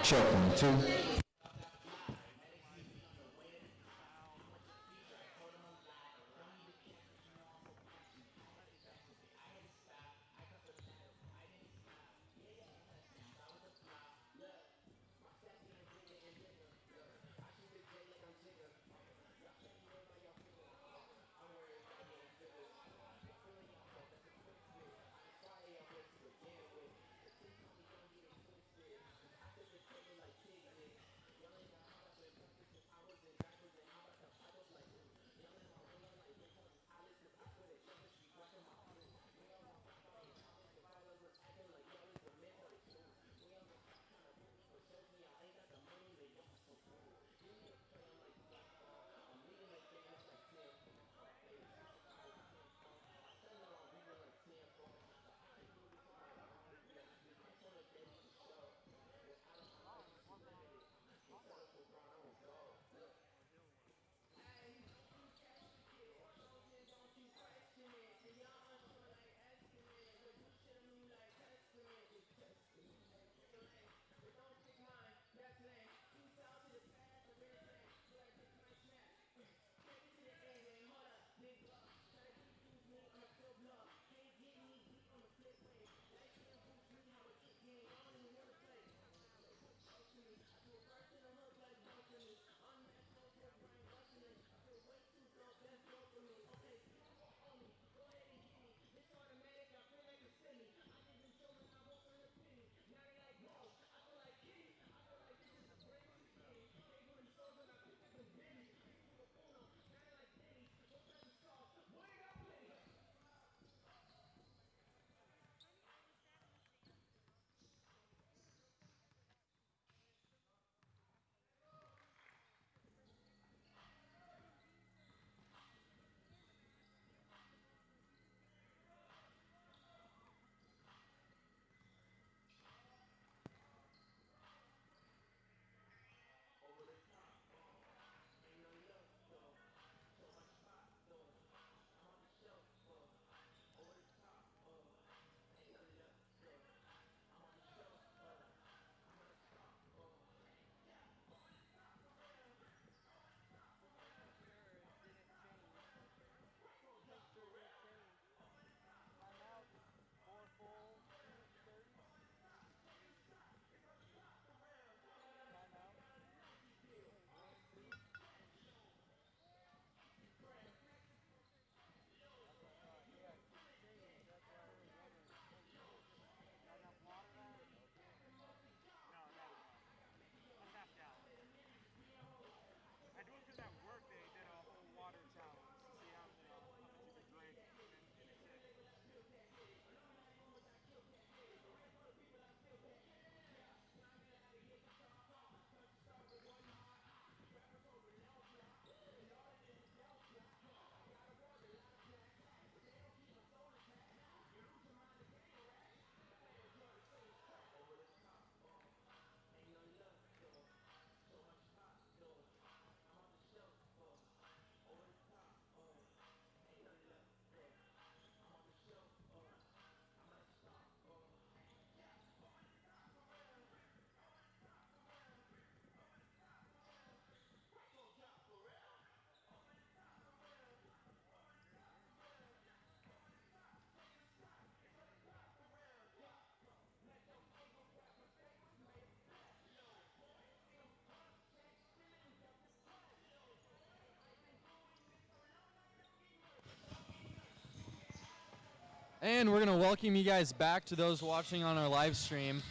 Check 1, 2. And we're going to welcome you guys back to those watching on our live stream.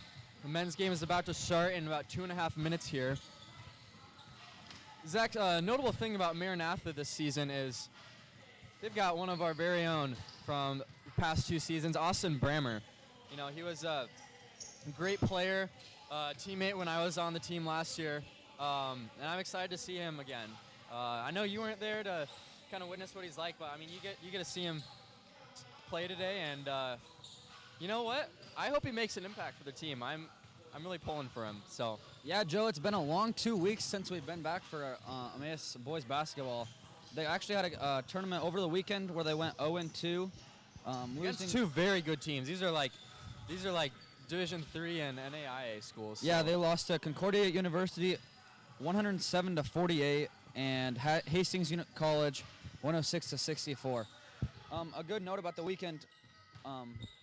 The men's game is about to start in about 2.5 minutes here. Zach, a notable thing about Maranatha this season is they've got one of our very own from the past 2 seasons, Austin Brammer. You know, he was a great player, teammate when I was on the team last year, and I'm excited to see him again. I know you weren't there to kind of witness what he's like, but I mean, you get to see him play today, and you know what? I hope he makes an impact for the team. I'm really pulling for him. So yeah, Joe, it's been a long 2 weeks since we've been back for Emmaus boys basketball. They actually had a tournament over the weekend where they went 0-2. Against 2 very good teams. These are like Division III and NAIA schools. Yeah, so- they lost to Concordia University 107-48 and Hastings College 106-64. A good note about the weekend,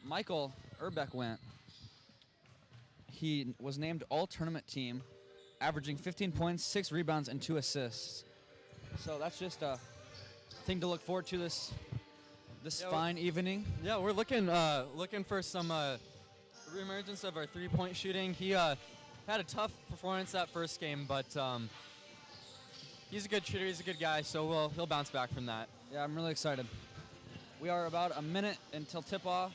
Michael Urbeck went. He was named all-tournament team, averaging 15 points, 6 rebounds, and 2 assists. So that's just a thing to look forward to this fine evening. Yeah, we're looking for some reemergence of our three-point shooting. He had a tough performance that first game, but he's a good shooter. He's a good guy, so he'll bounce back from that. Yeah, I'm really excited. We are about a minute until tip-off.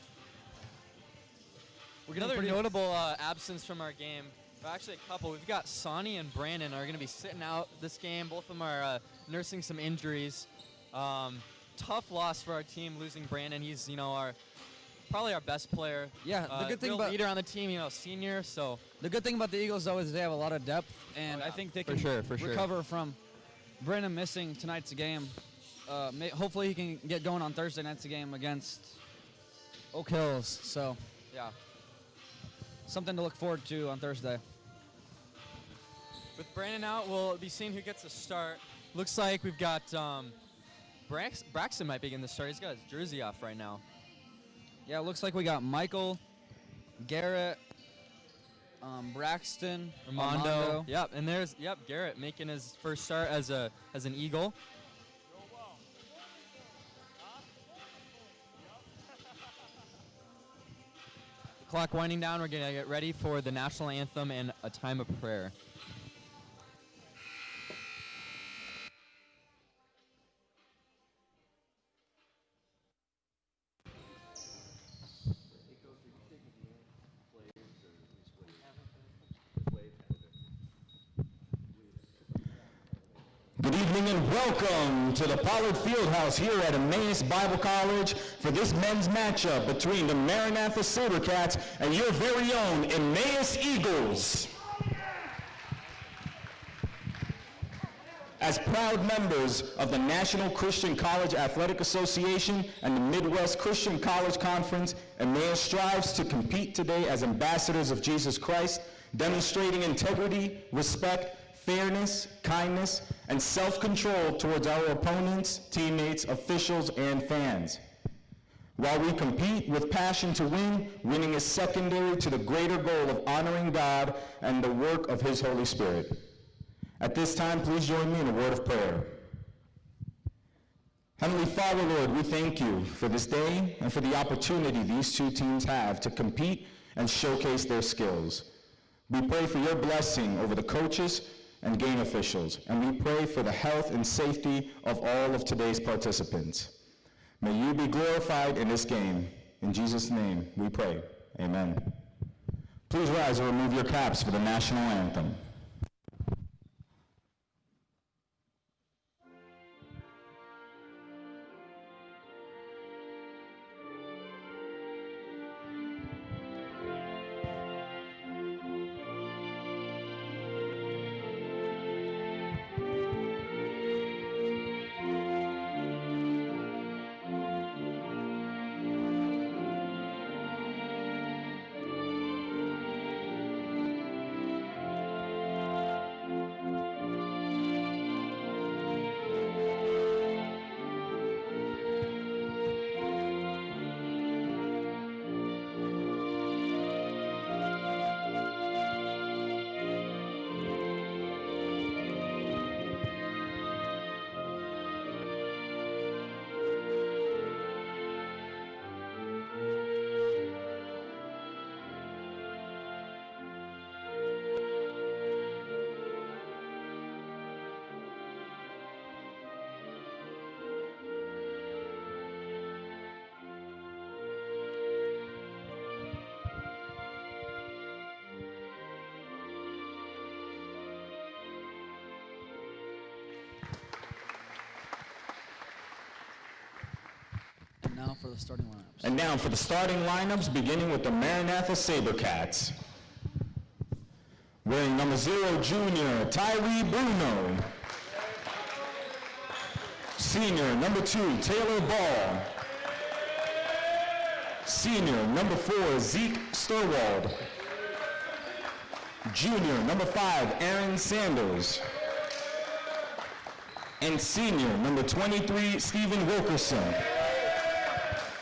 We're getting Another pretty notable absence from our game. Well, actually, a couple. We've got Sonny and Brandon are going to be sitting out this game. Both of them are nursing some injuries. Tough loss for our team, losing Brandon. He's probably our best player. Yeah, the good thing real about leader on the team, senior. So the good thing about the Eagles though is they have a lot of depth, and I think they can for sure. recover from Brandon missing tonight's game. Hopefully he can get going on Thursday night's game against Oak Hills. So yeah, something to look forward to on Thursday. with Brandon out, we'll be seeing who gets a start. Looks like we've got Braxton might begin the start. He's got his jersey off right now. Yeah, it looks like we got Michael, Garrett, Braxton, Armando. Yep, and there's Garrett making his first start as an Eagle. The clock winding down. We're gonna get ready for the national anthem and a time of prayer. Good evening and welcome to the Pollard Fieldhouse here at Emmaus Bible College for this men's matchup between the Maranatha Sabercats and your very own Emmaus Eagles. As proud members of the National Christian College Athletic Association and the Midwest Christian College Conference, Emmaus strives to compete today as ambassadors of Jesus Christ, demonstrating integrity, respect, fairness, kindness, and self-control towards our opponents, teammates, officials, and fans. While we compete with passion to win, winning is secondary to the greater goal of honoring God and the work of His Holy Spirit. At this time, please join me in a word of prayer. Heavenly Father, Lord, we thank you for this day and for the opportunity these two teams have to compete and showcase their skills. We pray for your blessing over the coaches and game officials, and we pray for the health and safety of all of today's participants. May you be glorified in this game. In Jesus' name we pray. Amen. Please rise and remove your caps for the national anthem. Now for the starting lineups. And now for the starting lineups, beginning with the Maranatha Sabercats. Wearing number 0, junior, Tyree Bruno. Senior, number 2, Taylor Ball. Senior, number 4, Zeke Sturwald. Junior, number 5, Aaron Sanders. And senior, number 23, Stephen Wilkerson.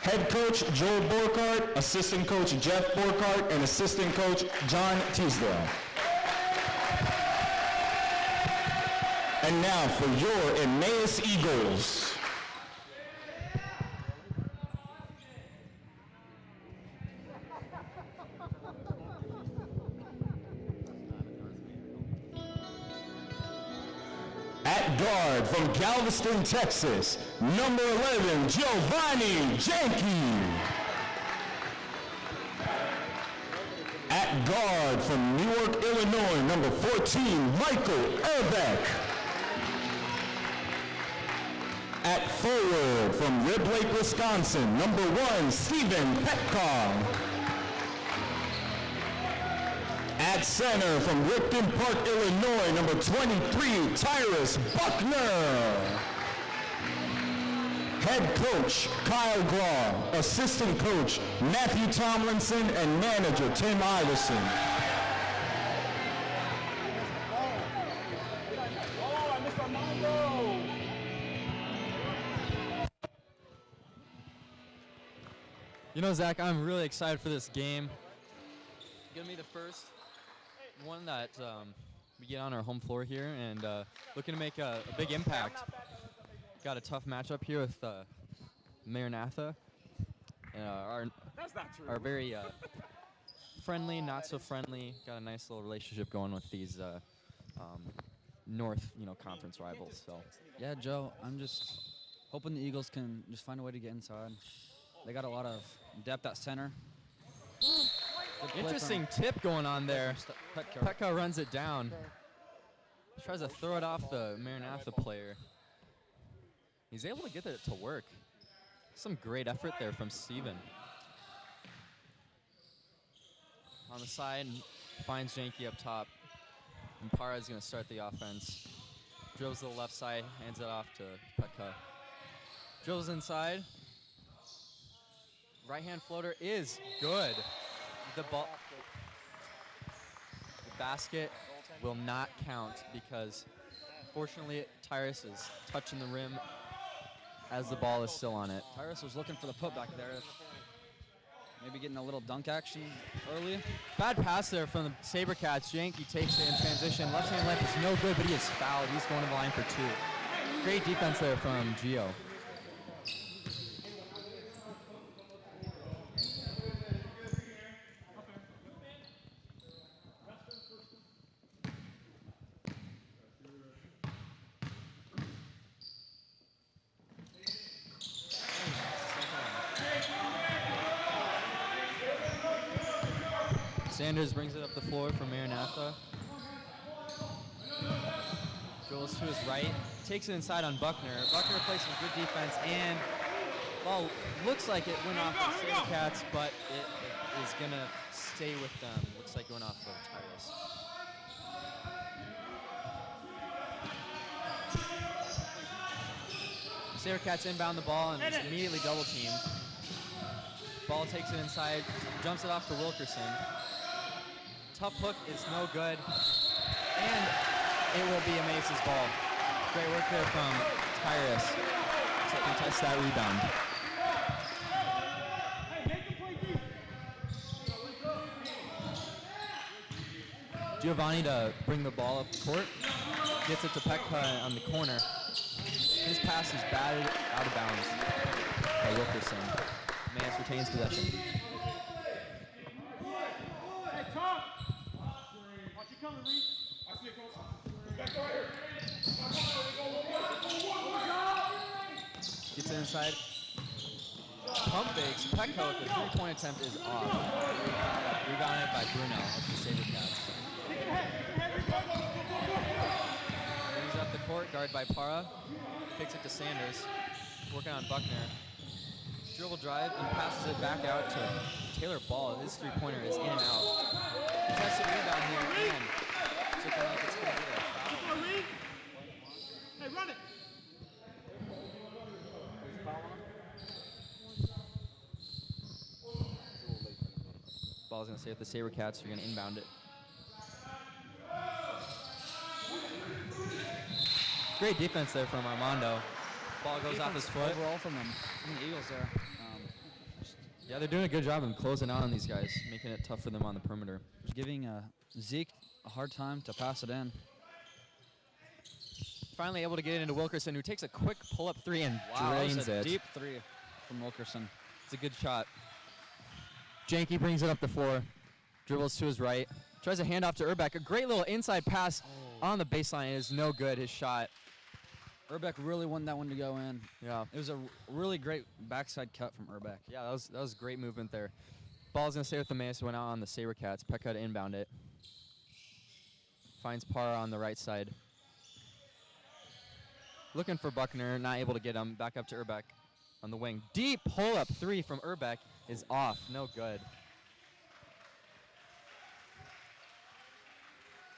Head coach, Joel Borkart, assistant coach, Jeff Borkart, and assistant coach, John Teasdale. And now for your Emmaus Eagles. At guard from Galveston, Texas, number 11, Giovanni Janke. At guard from Newark, Illinois, number 14, Michael Erbeck. At forward from Rib Lake, Wisconsin, number 1, Stephen Petkoff. At center from Ripton Park, Illinois, number 23, Tyrus Buckner. Head coach, Kyle Graw. Assistant coach, Matthew Tomlinson, and manager, Tim Iverson. You know, Zach, I'm really excited for this game. Gonna be the first one that we get on our home floor here, and looking to make a big impact. Got a tough matchup here with Maranatha. Our very friendly, not so friendly. Got a nice little relationship going with these North, conference rivals. So Yeah, Joe, I'm just hoping the Eagles can just find a way to get inside. They got a lot of depth at center. Good play interesting from tip going on there. Petkoff. Petkoff runs it down. Tries to throw it off the Maranatha player. He's able to get it to work. Some great effort there from Steven. On the side, finds Janke up top. And Parra is going to start the offense. Dribbles to the left side, hands it off to Petkoff. Dribbles inside. Right hand floater is good. The basket will not count because, fortunately, Tyrus is touching the rim as the ball is still on it. Tyrus was looking for the putback there. Maybe getting a little dunk action early. Bad pass there from the Sabercats. Janke takes it in transition. Left hand left is no good, but he is fouled. He's going to the line for 2. Great defense there from Gio. Sanders brings it up the floor for Maranatha. Dribbles to his right, takes it inside on Buckner. Buckner plays some good defense, and ball looks like it went off the Sabercats, but it is going to stay with them. Looks like going off of Tyrus. Sabercats inbound the ball and it's immediately double teamed. Ball takes it inside, jumps it off to Wilkerson. Tough hook is no good, and it will be Emmaus' ball. Great work there from Tyrus to contest that rebound. Giovanni to bring the ball up the court, gets it to Pekka on the corner. His pass is batted out of bounds by Wilkerson. Emmaus retains possession. Gets it inside. Pump fakes. Petko with the three-point attempt is off. Rebounded by Bruno of the Sabercats. Brings up the court, guarded by Parra. Kicks it to Sanders. Working on Buckner. Dribble drive and passes it back out to Taylor Ball. His three-pointer is in and out. Contested rebound here, and it's looking like it's going to be a foul. Hey, run it! Ball's going to stay with the SaberCats. You're going to inbound it. Great defense there from Armando. Ball goes off his foot. Overall from them, from the Eagles there. Yeah, they're doing a good job of closing out on these guys, making it tough for them on the perimeter. Just giving Zeke a hard time to pass it in. Finally able to get it into Wilkerson, who takes a quick pull-up three and Wow, that drains was a it. deep three from Wilkerson. It's a good shot. Janke brings it up the floor, dribbles to his right, tries a handoff to Urbeck. A great little inside pass on the baseline is no good, his shot. Urbeck really wanted that one to go in. Yeah. It was a really great backside cut from Urbeck. Yeah, that was great movement there. Ball's going to stay with the Emmaus, went out on the SaberCats. Pekka to inbound it. Finds Parra on the right side. Looking for Buckner, not able to get him. Back up to Urbeck on the wing. Deep pull-up three from Urbeck is off, no good.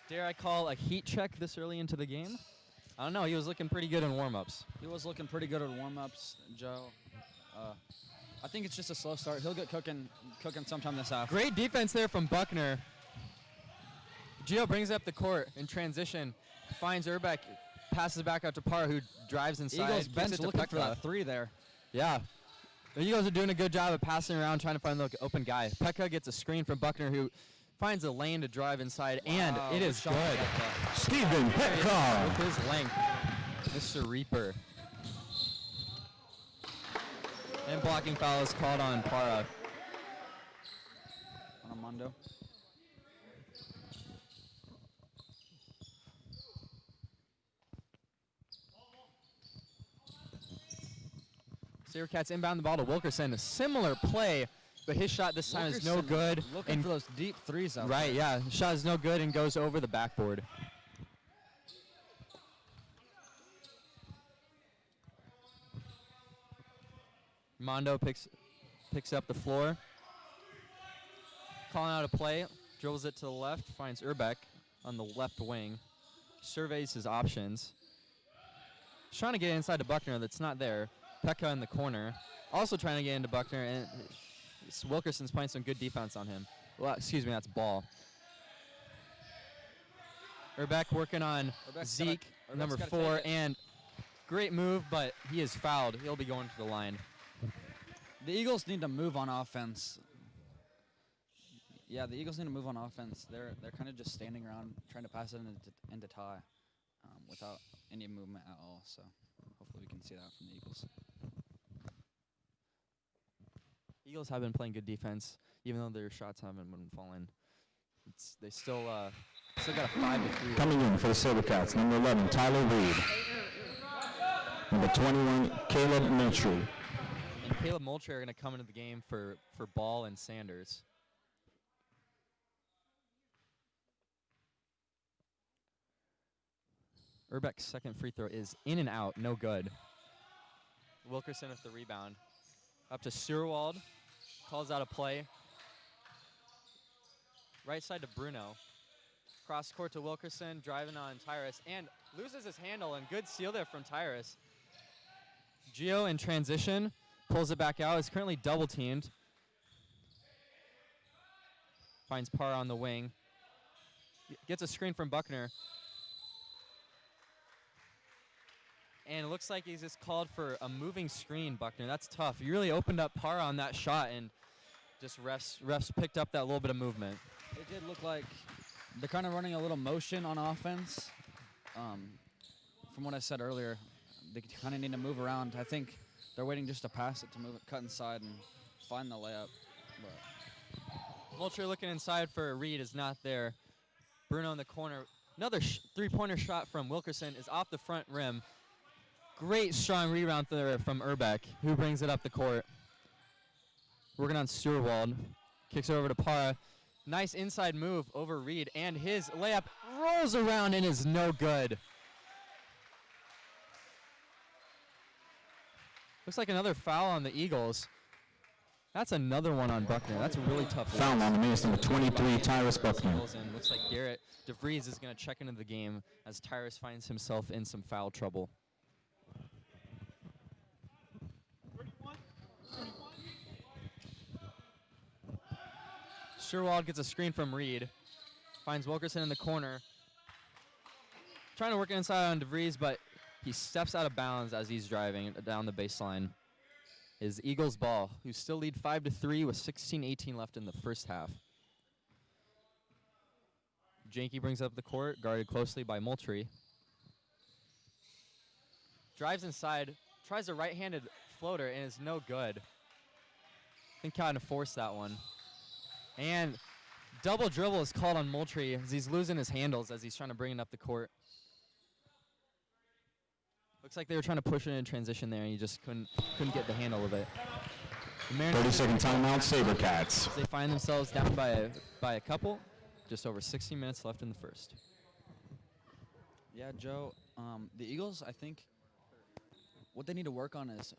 Dare I call a heat check this early into the game? I don't know, he was looking pretty good in warm-ups. He was looking pretty good in warm-ups, Joe. I think it's just a slow start. He'll get cooking sometime this half. Great defense there from Buckner. Gio brings up the court in transition, finds Urbeck, passes back out to Parra, who drives inside. Eagles kicks bench it to looking for Pekka. that three there. Yeah. The Eagles are doing a good job of passing around, trying to find the open guy. Pekka gets a screen from Buckner, who finds a lane to drive inside, and it is shot good. by Pekka. Stephen Petcar. With his length, Mr. Reaper. And blocking foul is called on Parra. On Armando. SaberCats inbound the ball to Wilkerson. A similar play, but his shot this time is no Wilkerson good. Looking And for those deep threes out right, there. yeah. The shot is no good and goes over the backboard. Mondo picks up the floor. Calling out a play, dribbles it to the left, finds Urbeck on the left wing. Surveys his options. He's trying to get inside to Buckner, that's not there. Pekka in the corner. Also trying to get into Buckner, and Wilkerson's playing some good defense on him. Well, excuse me, that's Ball. Urbeck working on Zeke, number 4, and great move, but he is fouled. He'll be going to the line. The Eagles need to move on offense. Yeah, the Eagles need to move on offense. They're kind of just standing around trying to pass it into tie without any movement at all. So hopefully we can see that from the Eagles. Eagles have been playing good defense, even though their shots haven't been falling. They still got a 5-3. Coming in for the SaberCats, number 11, Tyler Reed. Number 21, Caleb Moultrie. And Caleb Moultrie are going to come into the game for Ball and Sanders. Urbeck's second free throw is in and out, no good. Wilkerson with the rebound. Up to Searwald, calls out a play. Right side to Bruno. Cross court to Wilkerson, driving on Tyrus, and loses his handle, and good steal there from Tyrus. Gio in transition, pulls it back out, is currently double teamed. Finds Parra on the wing. Gets a screen from Buckner. And it looks like he's just called for a moving screen, Buckner. That's tough. He really opened up Parra on that shot, and just refs picked up that little bit of movement. It did look like they're kind of running a little motion on offense. From what I said earlier, they kind of need to move around. I think they're waiting just to pass it to move it, cut inside, and find the layup. But Moultrie looking inside for Reed is not there. Bruno in the corner. Another three-pointer shot from Wilkerson is off the front rim. Great strong rebound there from Urbeck, who brings it up the court. Working on Searwald. Kicks it over to Parra. Nice inside move over Reed, and his layup rolls around and is no good. Looks like another foul on the Eagles. That's another one on Buckner. That's a really tough Foul on the Emmaus, number 23, Tyrus Buckner. Looks like Garrett DeVries is going to check into the game as Tyrus finds himself in some foul trouble. 31. Sturwald gets a screen from Reed. Finds Wilkerson in the corner. Trying to work inside on DeVries, but he steps out of bounds as he's driving down the baseline. Is Eagles ball, who still lead 5-3 with 16:18 left in the first half. Janke brings up the court, guarded closely by Moultrie. Drives inside, tries a right-handed floater, and is no good. I think kind of forced that one. And double dribble is called on Moultrie as he's losing his handles as he's trying to bring it up the court. Looks like they were trying to push it in transition there, and he just couldn't get the handle of it. 30-second timeout, SaberCats. They find themselves down by a couple. Just over 60 minutes left in the first. Yeah, Joe, the Eagles, I think what they need to work on is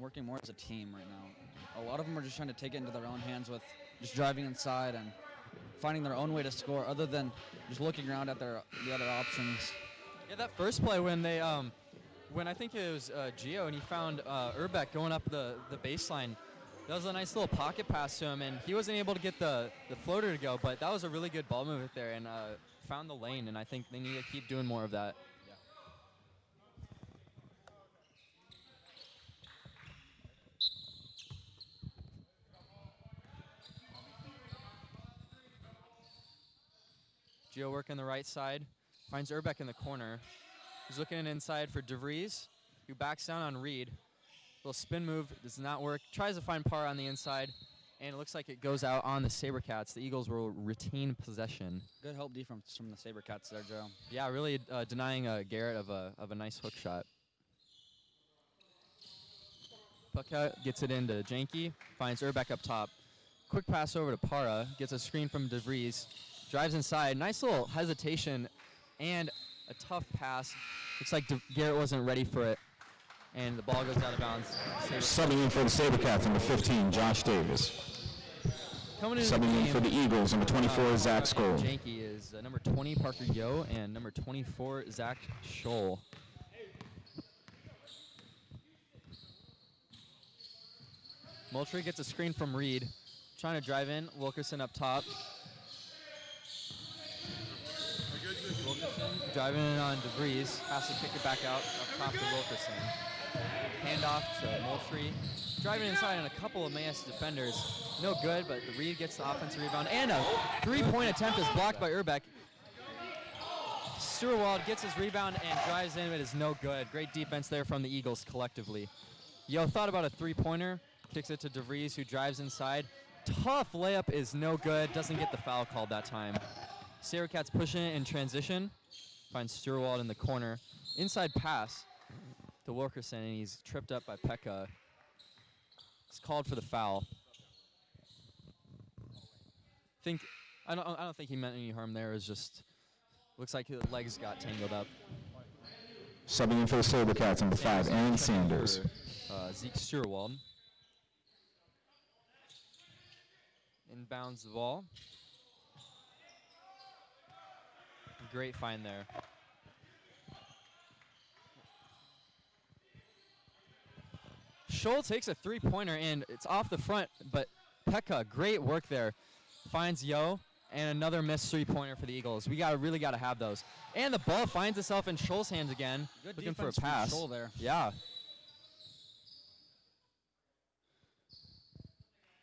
working more as a team right now. A lot of them are just trying to take it into their own hands with just driving inside and finding their own way to score other than just looking around at the other options. Yeah, that first play when they when I think it was Gio and he found Urbeck going up the baseline. That was a nice little pocket pass to him, and he wasn't able to get the floater to go, but that was a really good ball movement there and found the lane, and I think they need to keep doing more of that. Gio working the right side, finds Urbeck in the corner. He's looking inside for DeVries, who backs down on Reed. Little spin move does not work. Tries to find Parr on the inside, and it looks like it goes out on the SaberCats. The Eagles will retain possession. Good help defense from the SaberCats there, Joe. Yeah, really denying Garrett of a nice hook shot. Pucka gets it into Janke, finds Urbeck up top. Quick pass over to Parra, gets a screen from DeVries, drives inside. Nice little hesitation and a tough pass. Looks like Garrett wasn't ready for it, and the ball goes out of bounds. Subbing in for the SaberCats, number 15, Josh Davis. Coming Subbing in for the Eagles, number 24, Zach Skoll. Janke is number 20, Parker Yo, and number 24, Zach Scholl. Moultrie gets a screen from Reed. Trying to drive in, Wilkerson up top. Wilkerson driving in on DeVries, has to kick it back out up top to Wilkerson. Handoff to Moultrie. Driving inside on a couple of Emmaus defenders. No good, but the Reed gets the offensive rebound. And a three-point attempt is blocked by Urbeck. Sturwald gets his rebound and drives in. It is no good. Great defense there from the Eagles collectively. Yo thought about a three-pointer. Kicks it to DeVries, who drives inside. Tough layup is no good. Doesn't get the foul called that time. SaberCats pushing it in transition. Finds Sturwald in the corner. Inside pass to Wilkerson, and he's tripped up by Pekka. It's called for the foul. I don't think he meant any harm there. It was just looks like his legs got tangled up. Subbing in for the SaberCats, number 5, Aaron Sanders. Zeke Sturwald. Inbounds the ball. Great find there. Scholl takes a three-pointer, and it's off the front, but Pekka, great work there. Finds Yo, and another missed three-pointer for the Eagles. We really got to have those. And the ball finds itself in Scholl's hands again. Good looking for a defense from pass. Scholl there. Yeah.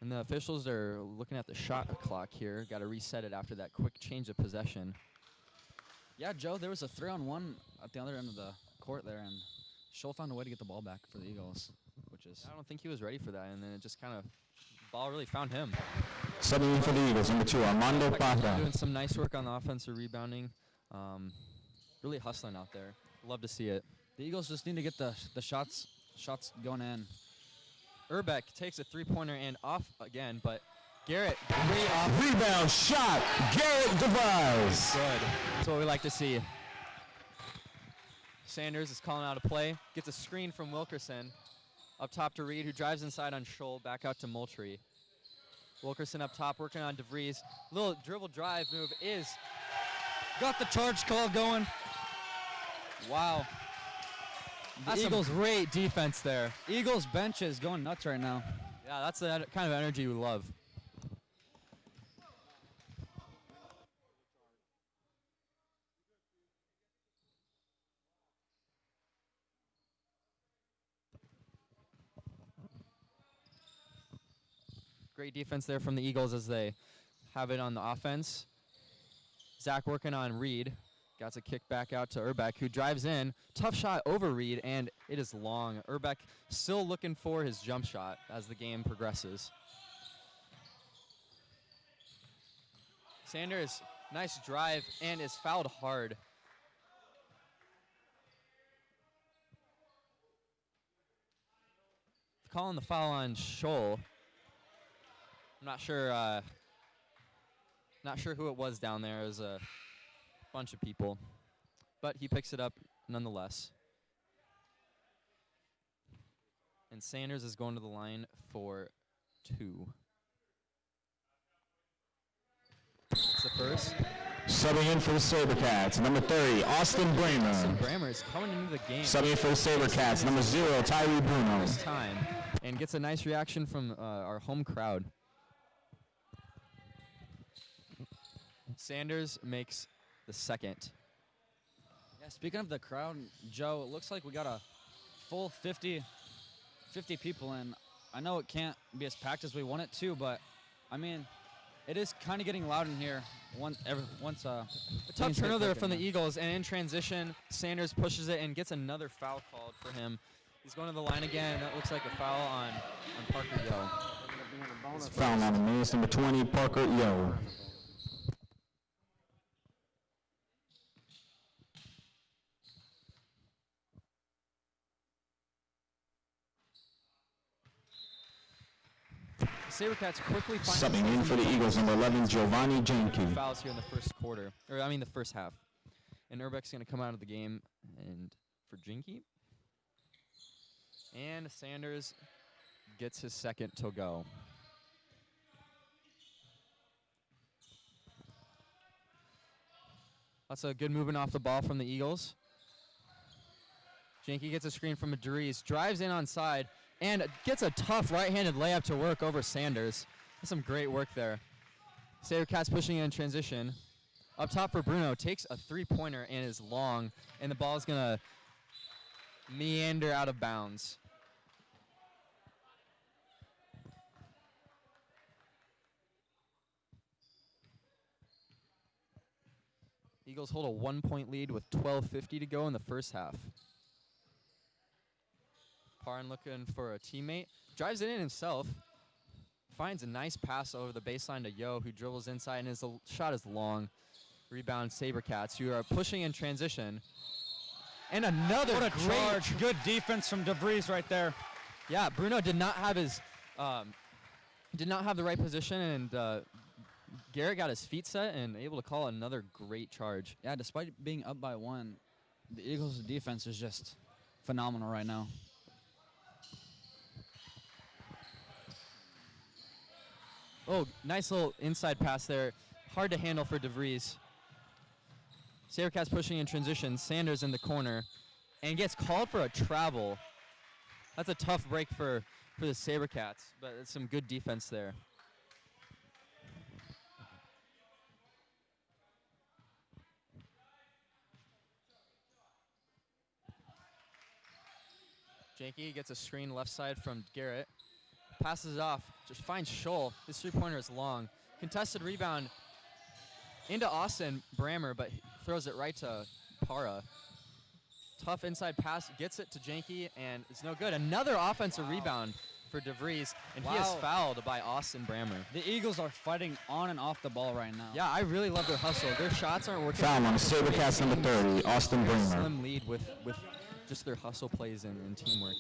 And the officials are looking at the shot clock here. Got to reset it after that quick change of possession. Yeah, Joe, there was a 3-on-1 at the other end of the court there, and Scholl found a way to get the ball back for the Eagles, which is... I don't think he was ready for that, and then it just kind of, ball really found him. Subbing in for the Eagles, number 2, Armando Paca. Doing some nice work on the offensive rebounding. Really hustling out there. Love to see it. The Eagles just need to get the shots going in. Urbeck takes a three-pointer and off again, but Garrett, great off. Rebound shot, Garrett Devise. Good. That's what we like to see. Sanders is calling out a play. Gets a screen from Wilkerson. Up top to Reed, who drives inside on Scholl. Back out to Moultrie. Wilkerson up top working on DeVries. Little dribble drive move is. Got the charge call going. Wow. That's Eagles some great defense there. Eagles bench is going nuts right now. Yeah, that's the kind of energy we love. Great defense there from the Eagles as they have it on the offense. Zach working on Reed. Got a kick back out to Urbeck, who drives in. Tough shot over Reed, and it is long. Urbeck still looking for his jump shot as the game progresses. Sanders, nice drive, and is fouled hard. Calling the foul on Scholl. I'm not sure who it was down there. It was a bunch of people, but he picks it up nonetheless. And Sanders is going to the line for 2. That's the first. Subbing in for the SaberCats, number 30, Austin Bramer. Austin Bramer is coming into the game. Subbing in for the SaberCats, number 0, Tyree Bruno. First time, and gets a nice reaction from our home crowd. Sanders makes the second. Yeah, speaking of the crowd, Joe, it looks like we got a full 50 people in. I know it can't be as packed as we want it to, but I mean, it is kind of getting loud in here once A tough turnover from the Eagles, and in transition, Sanders pushes it and gets another foul called for him. He's going to the line again. That looks like a foul on Parker Yo. Foul on the man, number 20, Parker Yo. SaberCats quickly find Subbing in for the Eagles, number 11, Giovanni Janke. fouls here in the first quarter, or I mean the first half. And Urbeck's going to come out of the game and for Jinky. And Sanders gets his second to go. That's a good movement off the ball from the Eagles. Janke gets a screen from Idris, drives in on side, and gets a tough right-handed layup to work over Sanders. That's some great work there. SaberCats pushing in transition. Up top for Bruno, takes a three-pointer and is long, and the ball is going to meander out of bounds. Eagles hold a 1-point lead with 12:50 to go in the first half. Parn looking for a teammate. Drives it in himself. Finds a nice pass over the baseline to Yo, who dribbles inside, and his shot is long. Rebound SaberCats, who are pushing in transition. And another What a great charge. Good defense from DeVries right there. Yeah, Bruno did not have his did not have the right position, and Garrett got his feet set and able to call another great charge. Yeah, despite being up by 1, the Eagles' defense is just phenomenal right now. Oh, nice little inside pass there. Hard to handle for DeVries. SaberCats pushing in transition. Sanders in the corner. And gets called for a travel. That's a tough break for the SaberCats, but it's some good defense there. Janke gets a screen left side from Garrett. Passes it off, just finds Scholl. His three-pointer is long. Contested rebound into Austin Bramer, but he throws it right to Para. Tough inside pass, gets it to Janke, and it's no good. Another offensive rebound for DeVries, and he is fouled by Austin Bramer. The Eagles are fighting on and off the ball right now. Yeah, I really love their hustle. Their shots aren't working. Foul on the SaberCats, number 30, Austin Bramer. Slim lead with just their hustle plays and teamwork.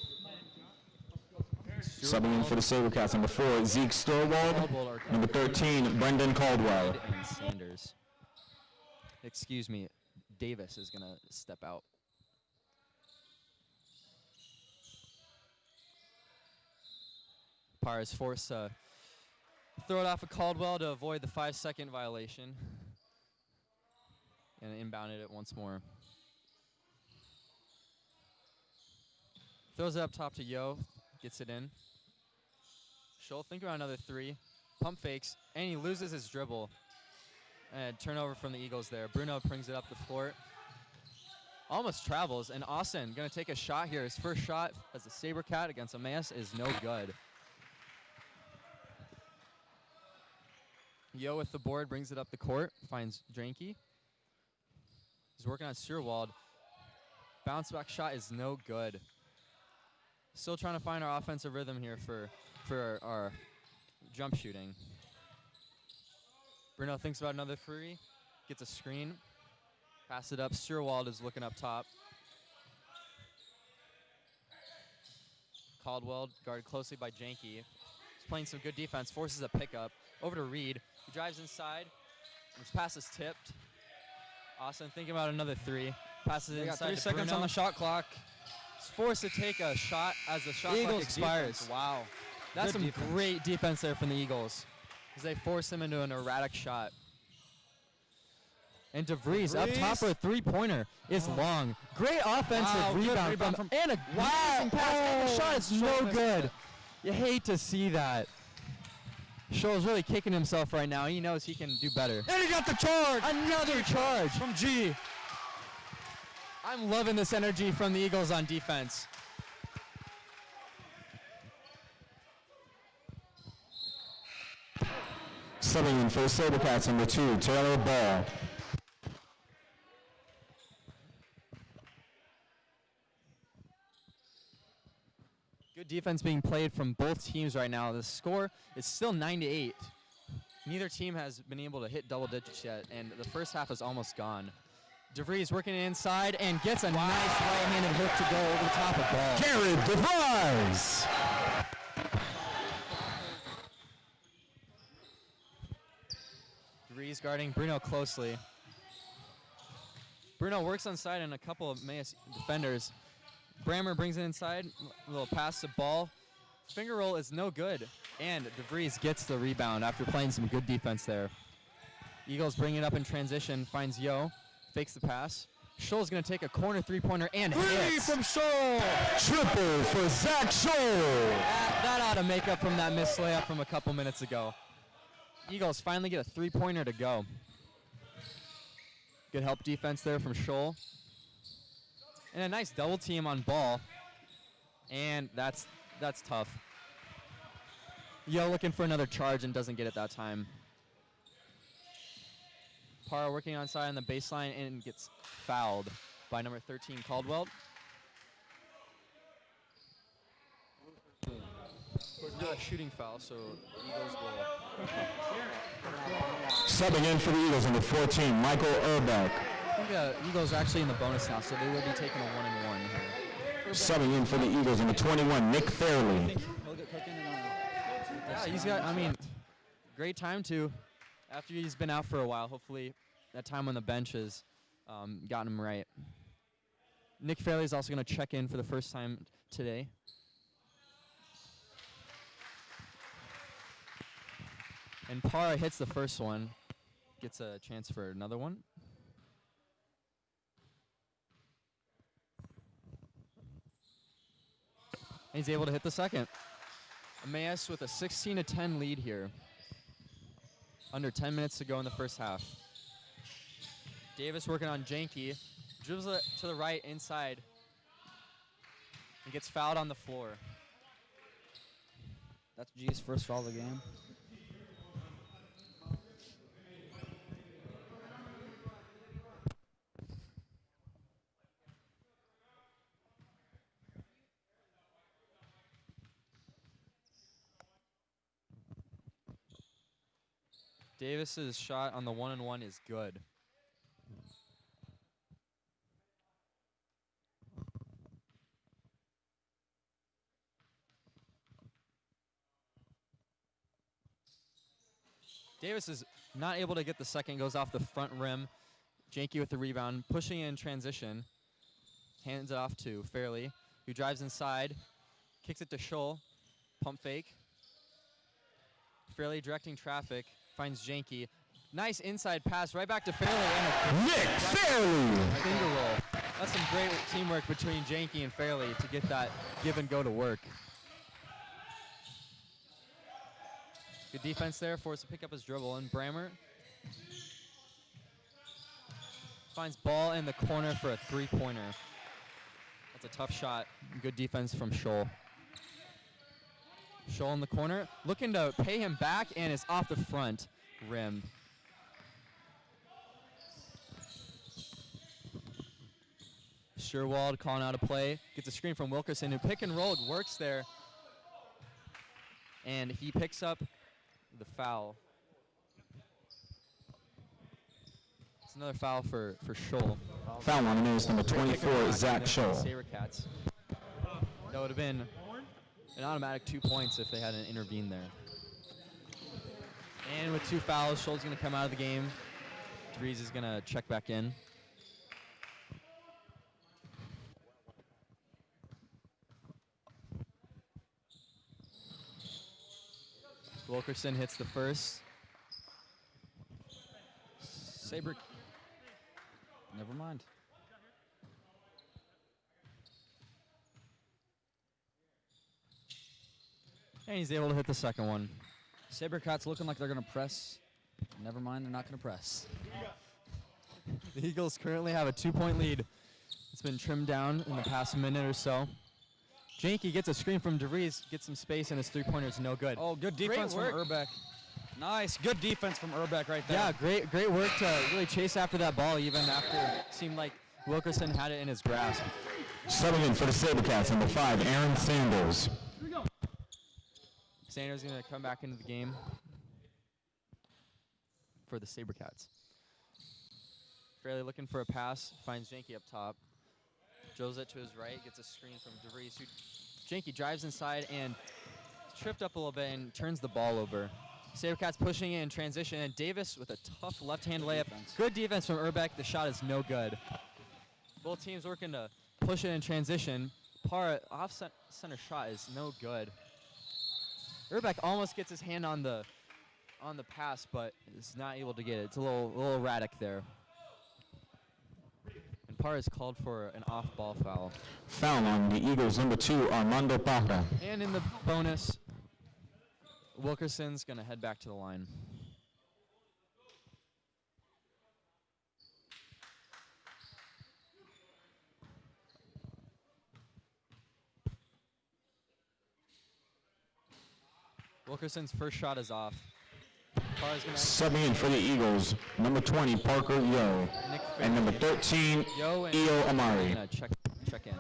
Subbing in for the SaberCats, number 4, Zeke Storwald. Number 13, Brendan Caldwell. And Sanders. Excuse me, Davis is going to step out. Parr is forced to throw it off of Caldwell to avoid the 5-second violation. And inbounded it once more. Throws it up top to Yo. Gets it in. Scholl think about another 3. Pump fakes, and he loses his dribble. And turnover from the Eagles there. Bruno brings it up the floor. Almost travels, and Austin going to take a shot here. His first shot as a SaberCat against Emmaus is no good. Yo with the board, brings it up the court, finds Janke. He's working on Searwald. Bounce back shot is no good. Still trying to find our offensive rhythm here for our jump shooting. Bruno thinks about another three, gets a screen, pass it up. Searwald is looking up top. Caldwell guarded closely by Janke. He's playing some good defense, forces a pickup. Over to Reed, he drives inside. His pass is tipped. Austin thinking about another three. Passes it They got inside 3 to seconds Bruno. on the shot clock. He's forced to take a shot as the shot clock Eagles expires. defense. Wow. That's Good some defense. great defense there from the Eagles, as they force him into an erratic shot. And DeVries up top for a three-pointer is long. Great offensive Wow, good rebound, rebound from, from- and a amazing pass. And the shot is no Scholl missed good. it. You hate to see that. Scholl's really kicking himself right now. He knows he can do better. And he got the charge Another charge. from G. I'm loving this energy from the Eagles on defense. Subbing in for the Sabercats, number 2, Taylor Ball. Good defense being played from both teams right now. The score is still 9-8. Neither team has been able to hit double digits yet, and the first half is almost gone. DeVries working inside and gets a nice right-handed hook to go over the top of ball. Garrett DeVries. DeVries guarding Bruno closely. Bruno works on side and a couple of Emmaus defenders. Brammer brings it inside, a little pass to ball. Finger roll is no good, and DeVries gets the rebound after playing some good defense there. Eagles bring it up in transition, finds Yo, fakes the pass. Scholl's gonna take a corner three-pointer and hits. from Scholl. Triple for Zach Scholl. That ought to make up from that missed layup from a couple minutes ago. Eagles finally get a three-pointer to go. Good help defense there from Scholl. And a nice double team on ball. And that's tough. Yo looking for another charge and doesn't get it that time. Parra working on side on the baseline and gets fouled by number 13, Caldwell. Not a shooting foul, so Eagles will. Subbing in for the Eagles, number 14, Michael Urbeck. I think Eagles are actually in the bonus now, so they will be taking a 1-and-1 here. Subbing in for the Eagles, number 21, Nick Fairley. Yeah, he's got, I mean, great time too. After he's been out for a while, hopefully that time on the bench has gotten him right. Nick Fairley is also going to check in for the first time today. And Parra hits the first one, gets a chance for another one. And he's able to hit the second. Emmaus with a 16-10 lead here. Under 10 minutes to go in the first half. Davis working on Janke. Dribbles it to the right inside. And gets fouled on the floor. That's G's first foul of the game. Davis's shot on the 1-and-1 is good. Davis is not able to get the second, goes off the front rim. Janke with the rebound, pushing in transition. Hands it off to Fairley, who drives inside, kicks it to Scholl, pump fake. Fairley directing traffic, finds Janke. Nice inside pass right back to Fairley. And Nick Fairley. finger roll. That's some great teamwork between Janke and Fairley to get that give and go to work. Good defense there, forced to pick up his dribble. And Brammer finds ball in the corner for a three-pointer. That's a tough shot. Good defense from Scholl. Scholl in the corner, looking to pay him back, and is off the front. rim. Sherwald calling out a play. Gets a screen from Wilkerson, who pick and roll works there. And he picks up the foul. It's another foul for Scholl. Foul on is number 24, Zach Scholl. Sabercats. That would have been an automatic 2 points if they hadn't intervened there. And with 2 fouls, Scholl's going to come out of the game. Dries is going to check back in. Wilkerson hits the first. Saber. Never mind. And he's able to hit the second one. Sabercats looking like they're going to press. Never mind, they're not going to press. The Eagles currently have a 2-point lead. It's been trimmed down in the past minute or so. Janke gets a screen from DeVries, gets some space, and his three-pointer's no good. Oh, good defense from Urbeck. Nice, good defense from Urbeck right there. Yeah, great work to really chase after that ball, even after it seemed like Wilkerson had it in his grasp. Subbing in for the Sabercats, number 5, Aaron Sanders. Sanders going to come back into the game for the Sabercats. Fairley looking for a pass, finds Janke up top. Drills it to his right, gets a screen from DeVries. Janke drives inside and tripped up a little bit and turns the ball over. Sabercats pushing in transition, and Davis with a tough left-hand layup. Good defense from Urbeck. The shot is no good. Both teams working to push it in transition. Parr off-center shot is no good. Urbeck almost gets his hand on the pass, but is not able to get it. It's a little erratic there. And Parr is called for an off-ball foul. Foul on the Eagles, number 2, Armando Parra. And in the bonus, Wilkerson's going to head back to the line. Wilkerson's first shot is off. Subbing in for the Eagles, number 20, Parker Yo. And number 13, Yo and Io Amari. Check in.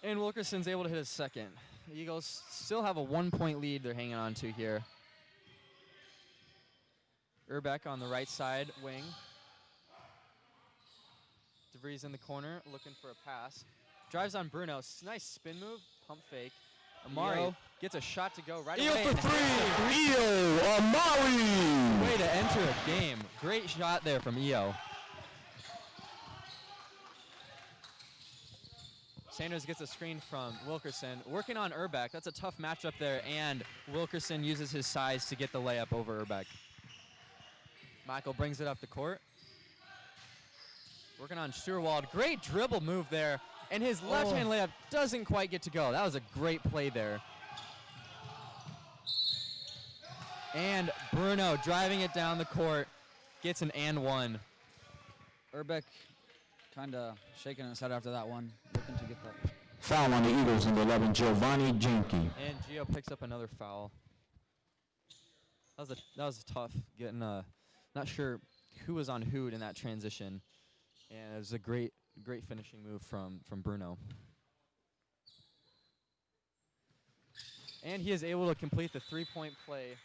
And Wilkerson's able to hit his second. The Eagles still have a 1-point lead they're hanging on to here. Urbeck on the right side wing. DeVries in the corner looking for a pass. Drives on Bruno. Nice spin move. Pump fake. Amari gets a shot to go right away. Io for 3! Io Amari! Way to enter a game. Great shot there from Io. Sanders gets a screen from Wilkerson. Working on Urbeck. That's a tough matchup there, and Wilkerson uses his size to get the layup over Urbeck. Michael brings it up the court. Working on Sturwald. Great dribble move there, and his left-hand layup doesn't quite get to go. That was a great play there. And Bruno driving it down the court, gets an and one. Urbeck kind of shaking his head after that one, looking to get that. Foul on the Eagles, number 11, Giovanni Janke. And Gio picks up another foul. That was a tough getting. Not sure who was on who in that transition, and it was a great finishing move from Bruno. And he is able to complete the 3-point play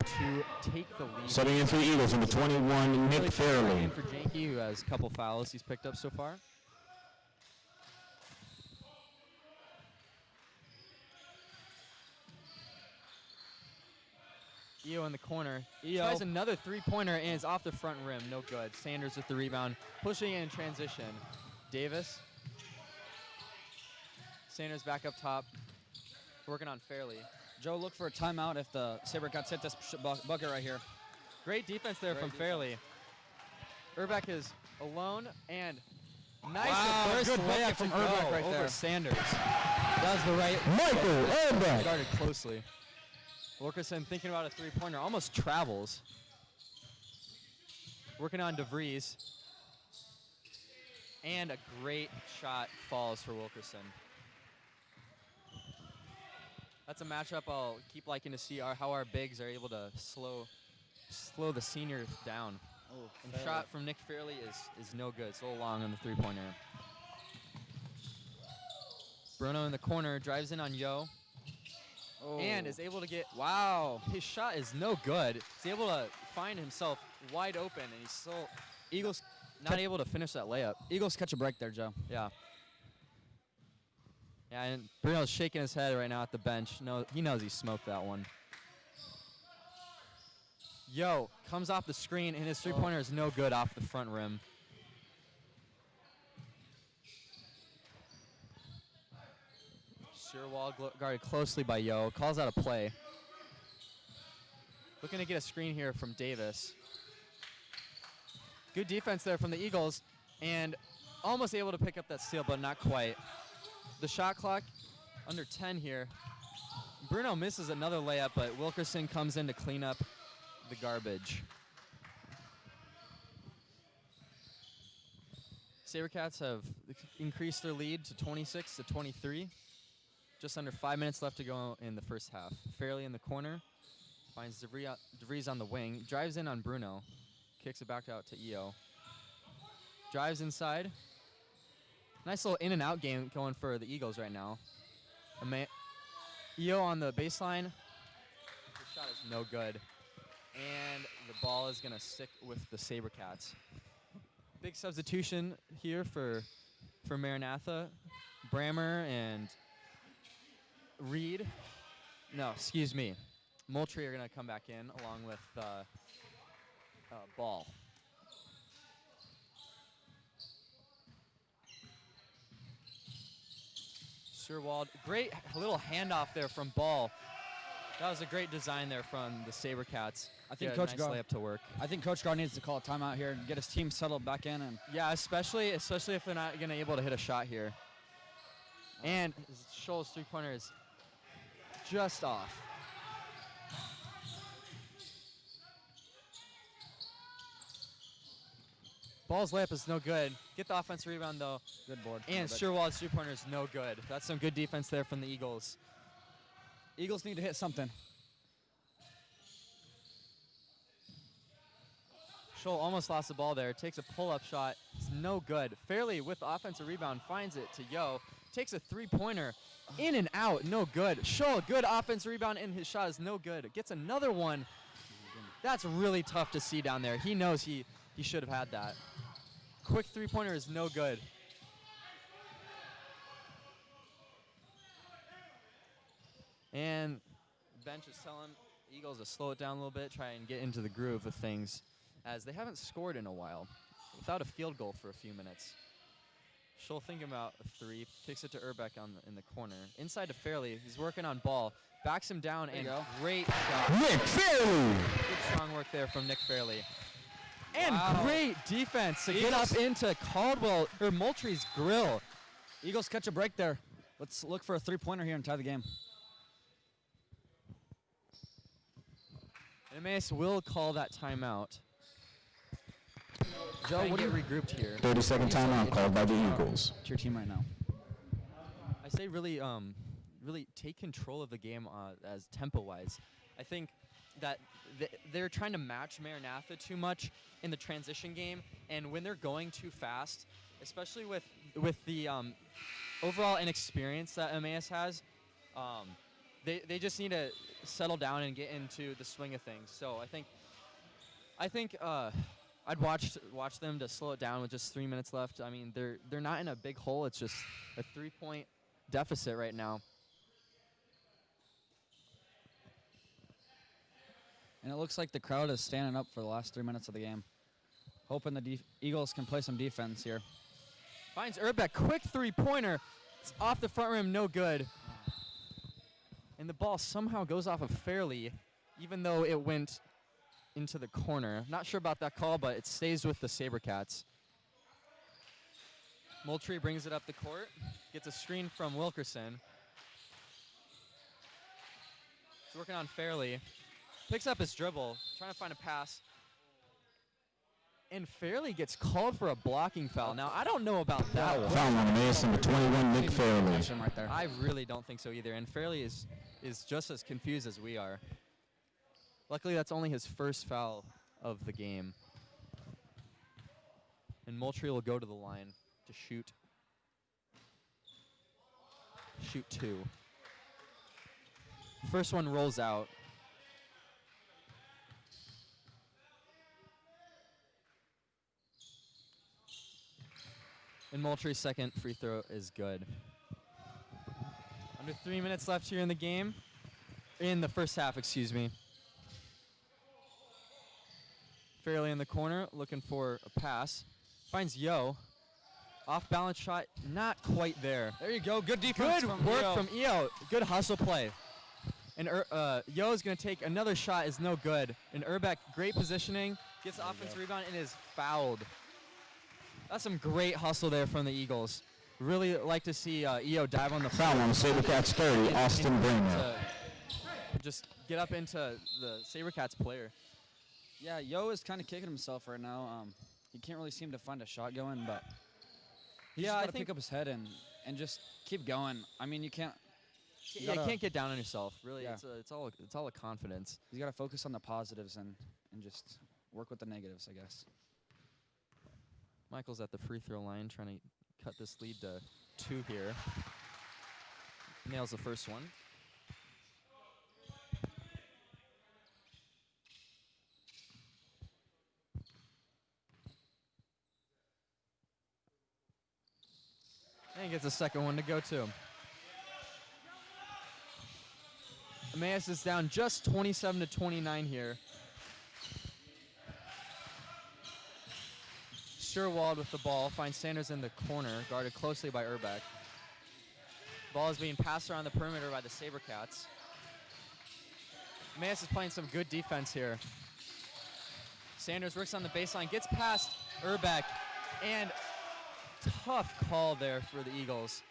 to take the lead. Subbing in for the Eagles, number 21, Nick Fairley. For Janke, who has a couple fouls he's picked up so far. Io in the corner. Tries another 3-pointer and is off the front rim. No good. Sanders with the rebound. Pushing in transition. Davis. Sanders back up top. Working on Fairley. Joe, look for a timeout if the Sabercats hit this bucket right here. Great defense there from Fairley. Urbeck is alone, and nice reverse good layup bucket from from Urbeck right over there. Sanders. That was the right. Michael Urbeck. Guarded closely. Wilkerson thinking about a 3-pointer, almost travels. Working on DeVries. And a great shot falls for Wilkerson. That's a matchup I'll keep liking to see how our bigs are able to slow the senior down. Oh, And shot from Nick Fairley is no good. It's a little long on the three-pointer. Bruno in the corner drives in on Yo. And is able to get, wow, his shot is no good. He's able to find himself wide open, and he's still Eagles not able to finish that layup. Eagles catch a break there, Joe. Yeah. Yeah, and Bruno's shaking his head right now at the bench. No, he knows he smoked that one. Yo comes off the screen, and his three-pointer is no good off the front rim. Sherwall guarded closely by Yo. Calls out a play. Looking to get a screen here from Davis. Good defense there from the Eagles, and almost able to pick up that steal, but not quite. The shot clock under 10 here. Bruno misses another layup, but Wilkerson comes in to clean up the garbage. SaberCats have increased their lead to 26-23. Just under 5 minutes left to go in the first half. Fairley in the corner, finds DeVries on the wing, drives in on Bruno, kicks it back out to EO. Drives inside. Nice little in and out game going for the Eagles right now. EO on the baseline. The shot is no good. And the ball is going to stick with the SaberCats. Big substitution here for Maranatha. Brammer and Reed. No, excuse me. Moultrie are going to come back in along with Ball. Sherwald, great little handoff there from Ball. That was a great design there from the SaberCats. I think Coach nice layup to work. I think Coach Gar needs to call a timeout here and get his team settled back in. And yeah, especially if they're not going to be able to hit a shot here. And Scholl's three-pointer is just off. Ball's layup is no good. Get the offensive rebound, though. Good board. And Sherwald's three-pointer is no good. That's some good defense there from the Eagles. Eagles need to hit something. Scholl almost lost the ball there. Takes a pull-up shot. It's no good. Fairley with the offensive rebound finds it to Yo. Takes a three-pointer. In and out, no good. Scholl, good offensive rebound, and his shot is no good. Gets another one. That's really tough to see down there. He knows he should have had that. Quick three-pointer is no good. And bench is telling Eagles to slow it down a little bit, try and get into the groove of things, as they haven't scored in a while, without a field goal for a few minutes. Scholl thinking about a three, kicks it to Urbeck in the corner. Inside to Fairley, he's working on Ball, backs him down, and great shot. Nick Fairley! Good strong work there from Nick Fairley. And great defense to get up into Moultrie's grill. Eagles catch a break there. Let's look for a three-pointer here and tie the game. Emmaus will call that timeout. Joe, what do you regrouped here? 30-second timeout called by the Eagles. To your team right now. I say really take control of the game as tempo-wise. I think that they're trying to match Maranatha too much in the transition game, and when they're going too fast, especially with the overall inexperience that Emmaus has, they just need to settle down and get into the swing of things. So I think I'd watch them to slow it down with just 3 minutes left. I mean, they're not in a big hole. It's just a 3-point deficit right now. And it looks like the crowd is standing up for the last 3 minutes of the game. Hoping the Eagles can play some defense here. Finds Urbeck, quick three-pointer. It's off the front rim, no good. And the ball somehow goes off of Fairley, even though it went into the corner. Not sure about that call, but it stays with the SaberCats. Moultrie brings it up the court, gets a screen from Wilkerson. He's working on Fairley. Picks up his dribble, trying to find a pass. And Fairley gets called for a blocking foul. Now, I don't know about that one. Foul on Emmaus, number 21, Nick Fairley. Catch him right there. I really don't think so either. And Fairley is just as confused as we are. Luckily, that's only his first foul of the game. And Moultrie will go to the line to shoot. Shoot 2. First one rolls out. And Moultrie's second free throw is good. Under 3 minutes left here in the game. In the first half, excuse me. Fairley in the corner, looking for a pass. Finds Yo. Off-balance shot, not quite there. There you go. Good defense. Good from work Eo. from Eo. Good hustle play. And Yo is going to take another shot, is no good. And Urbeck, great positioning, gets the offensive rebound and is fouled. That's some great hustle there from the Eagles. Really like to see Eo dive on the Foul on SaberCats 30, Austin Bramer. Just get up into the SaberCats player. Yeah, Yo is kind of kicking himself right now. He can't really seem to find a shot going, but he's Yeah, just I gotta think- pick up his head and just keep going. I mean, you can't. Yeah, you can't get down on yourself. Really, Yeah. it's all a confidence. He's got to focus on the positives and just work with the negatives, I guess. Michael's at the free throw line trying to cut this lead to 2 here. Nails the first one. And he gets a second one to go too. Emmaus is down just 27-29 here. Sherwald with the ball, finds Sanders in the corner, guarded closely by Urbeck. Ball is being passed around the perimeter by the SaberCats. Emmaus is playing some good defense here. Sanders works on the baseline, gets past Urbeck, and tough call there for the Eagles.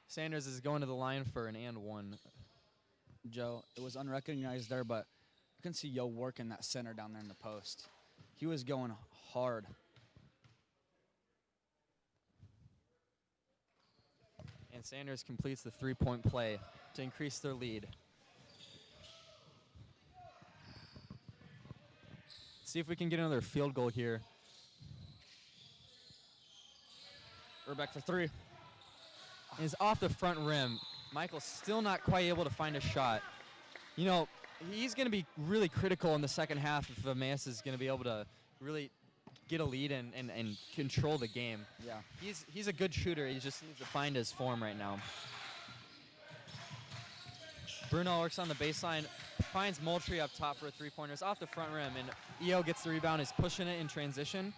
Sanders is going to the line for an and one. Joe, it was unrecognized there, but you can see Yo working that center down there in the post. He was going hard. And Sanders completes the three-point play to increase their lead. See if we can get another field goal here. Urbeck for 3. And is off the front rim. Michael's still not quite able to find a shot. You know, he's going to be really critical in the second half if Emmaus is going to be able to really get a lead and control the game. Yeah. He's a good shooter. He just needs to find his form right now. Bruno works on the baseline, finds Moultrie up top for a three-pointer. It's off the front rim, and Eo gets the rebound, is pushing it in transition.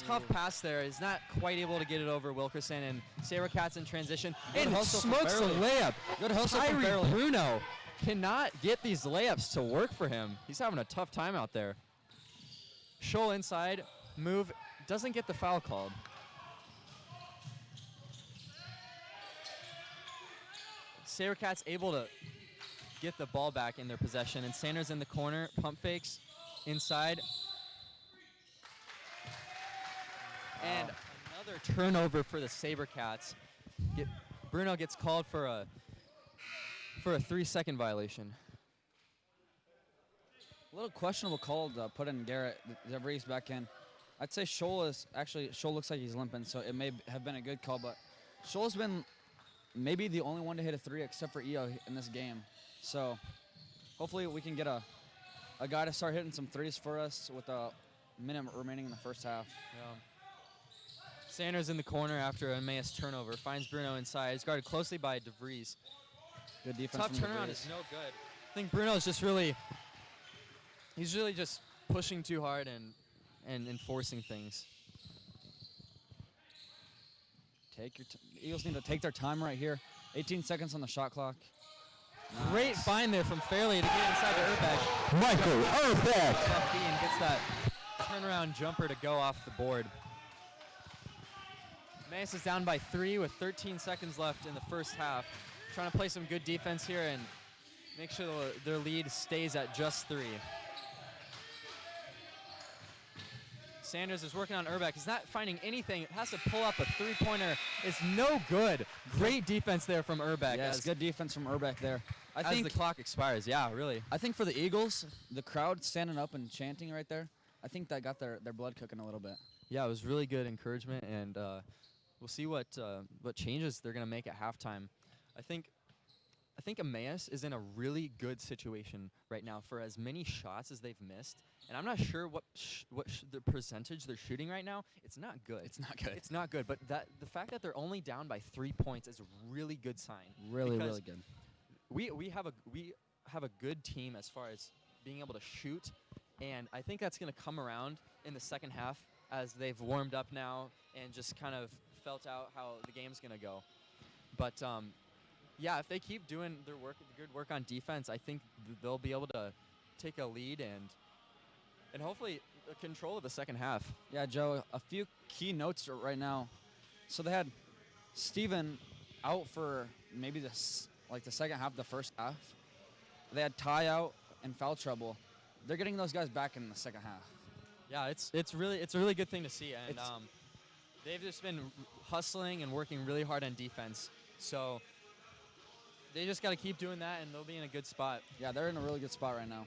Tough pass there. He's not quite able to get it over Wilkerson, and SaberCats in transition. Good And hustle from smokes the Fairley. layup. Good hustle from Tyree Fairley. Bruno cannot get these layups to work for him. He's having a tough time out there. Scholl inside, move, doesn't get the foul called. SaberCats able to get the ball back in their possession, and Sanders in the corner, pump fakes inside. And another turnover for the SaberCats. Bruno gets called for a 3-second violation. A little questionable call to put in Garrett. DeVries back in. I'd say Scholl looks like he's limping, so it may have been a good call, but Scholl's been maybe the only one to hit a 3 except for Eo in this game. So hopefully we can get a guy to start hitting some threes for us with a minute remaining in the first half. Yeah. Sanders in the corner after a Emmaus turnover. Finds Bruno inside. He's guarded closely by DeVries. Good defense Tough from turnaround DeVries. is no good. I think Bruno's just he's really just pushing too hard and enforcing things. Eagles need to take their time right here. 18 seconds on the shot clock. Great find there from Fairley to get inside to Urbeck. Michael Urbeck. Tough D and gets that turnaround jumper to go off the board. Emmaus is down by 3 with 13 seconds left in the first half. Trying to play some good defense here and make sure their lead stays at just 3. Sanders is working on Urbeck. He's not finding anything. Has to pull up a three-pointer. It's no good. Great defense there from Urbeck. Yes, good defense from Urbeck there. I as think the clock expires. Yeah, really. I think for the Eagles, the crowd standing up and chanting right there, I think that got their blood cooking a little bit. Yeah, it was really good encouragement, and we'll see what changes they're going to make at halftime. I think Emmaus is in a really good situation right now for as many shots as they've missed. And I'm not sure what the percentage they're shooting right now. It's not good. It's not good. It's not good. But the fact that they're only down by 3 points is a really good sign. Really, because really good. We have a good team as far as being able to shoot, and I think that's going to come around in the second half as they've warmed up now and just kind of felt out how the game's going to go. But yeah, if they keep doing their good work on defense, I think they'll be able to take a lead and hopefully control of the second half. Yeah, Joe, a few key notes right now. So they had Steven out for maybe the second half, the first half. They had Ty out in foul trouble. They're getting those guys back in the second half. Yeah, it's a really good thing to see, and they've just been hustling and working really hard on defense. So they just got to keep doing that, and they'll be in a good spot. Yeah, they're in a really good spot right now.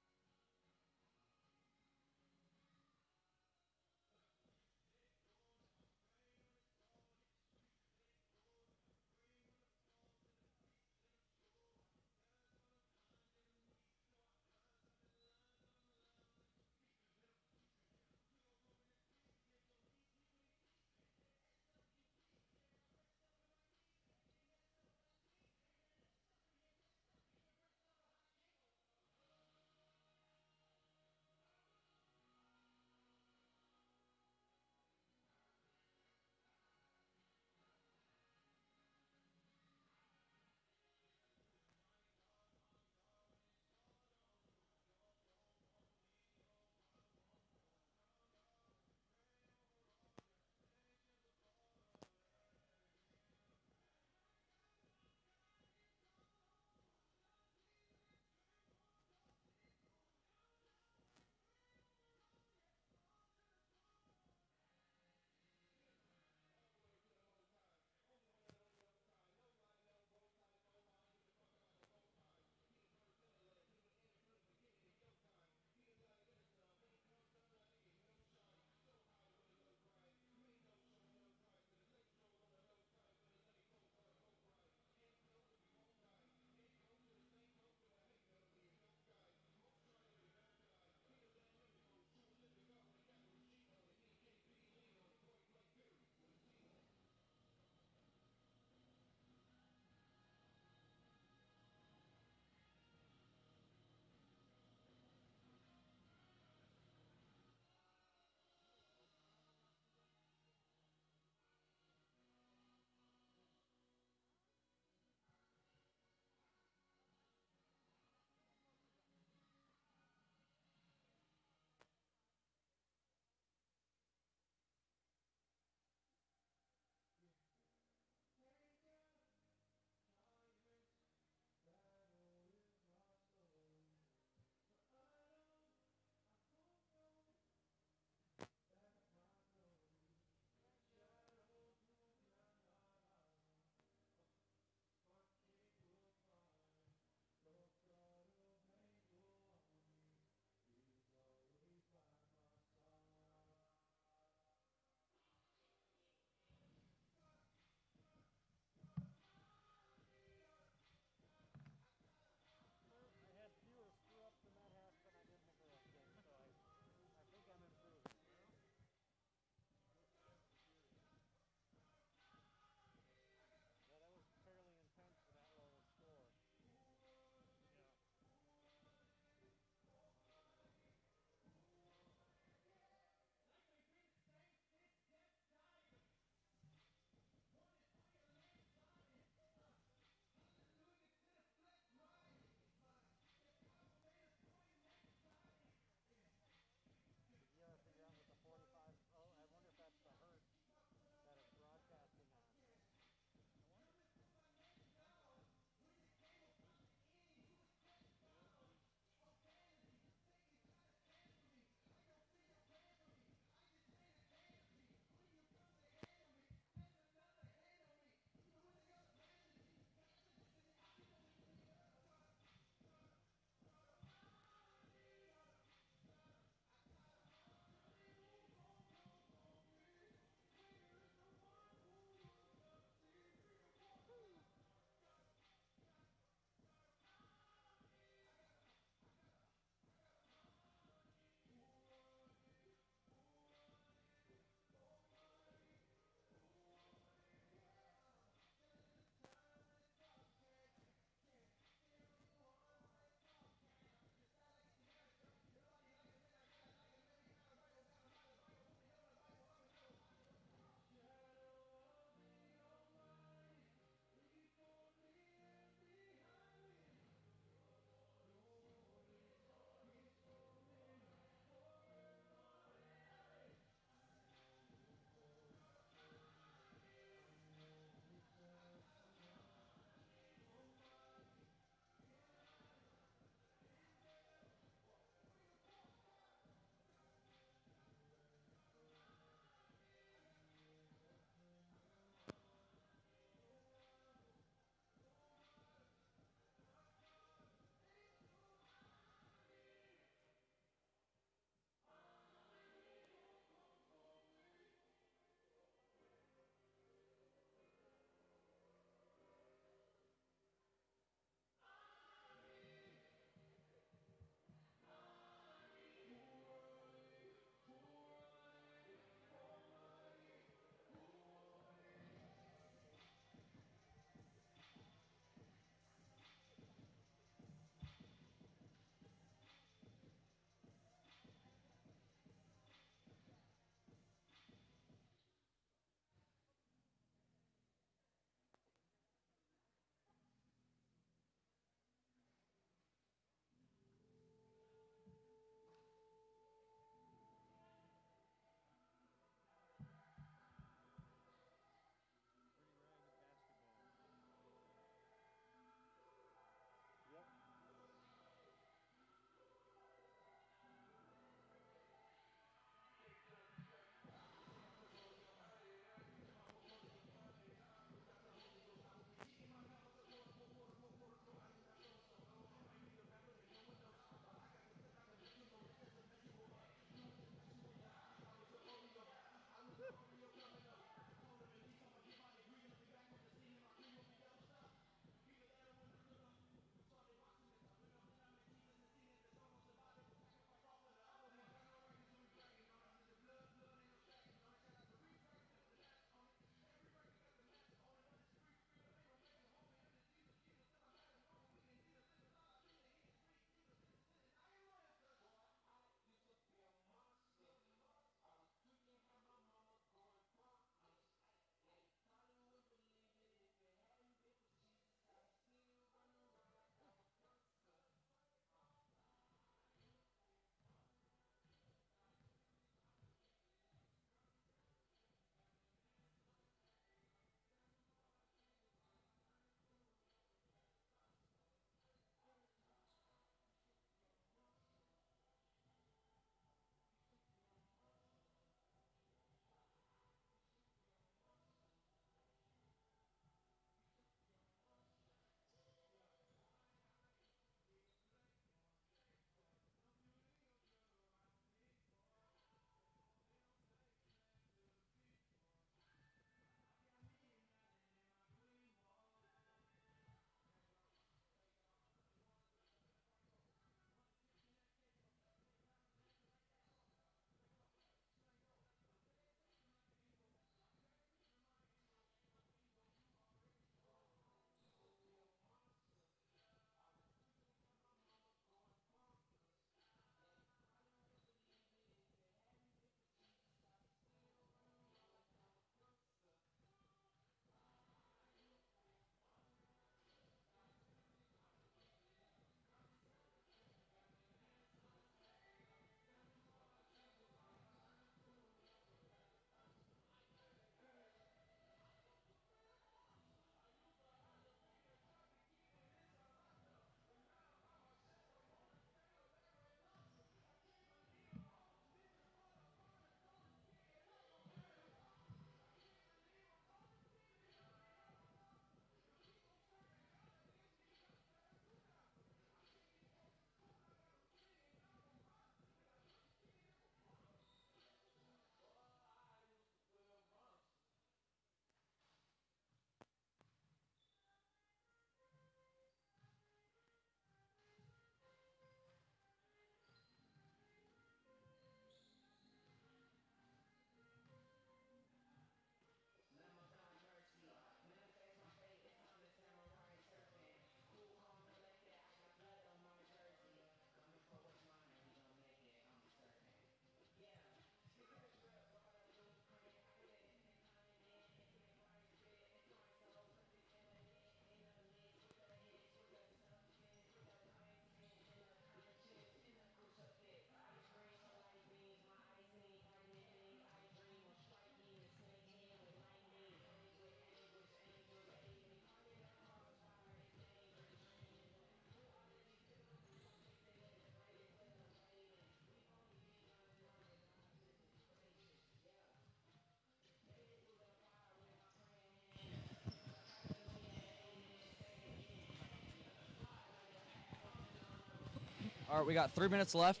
All right, we got 3 minutes left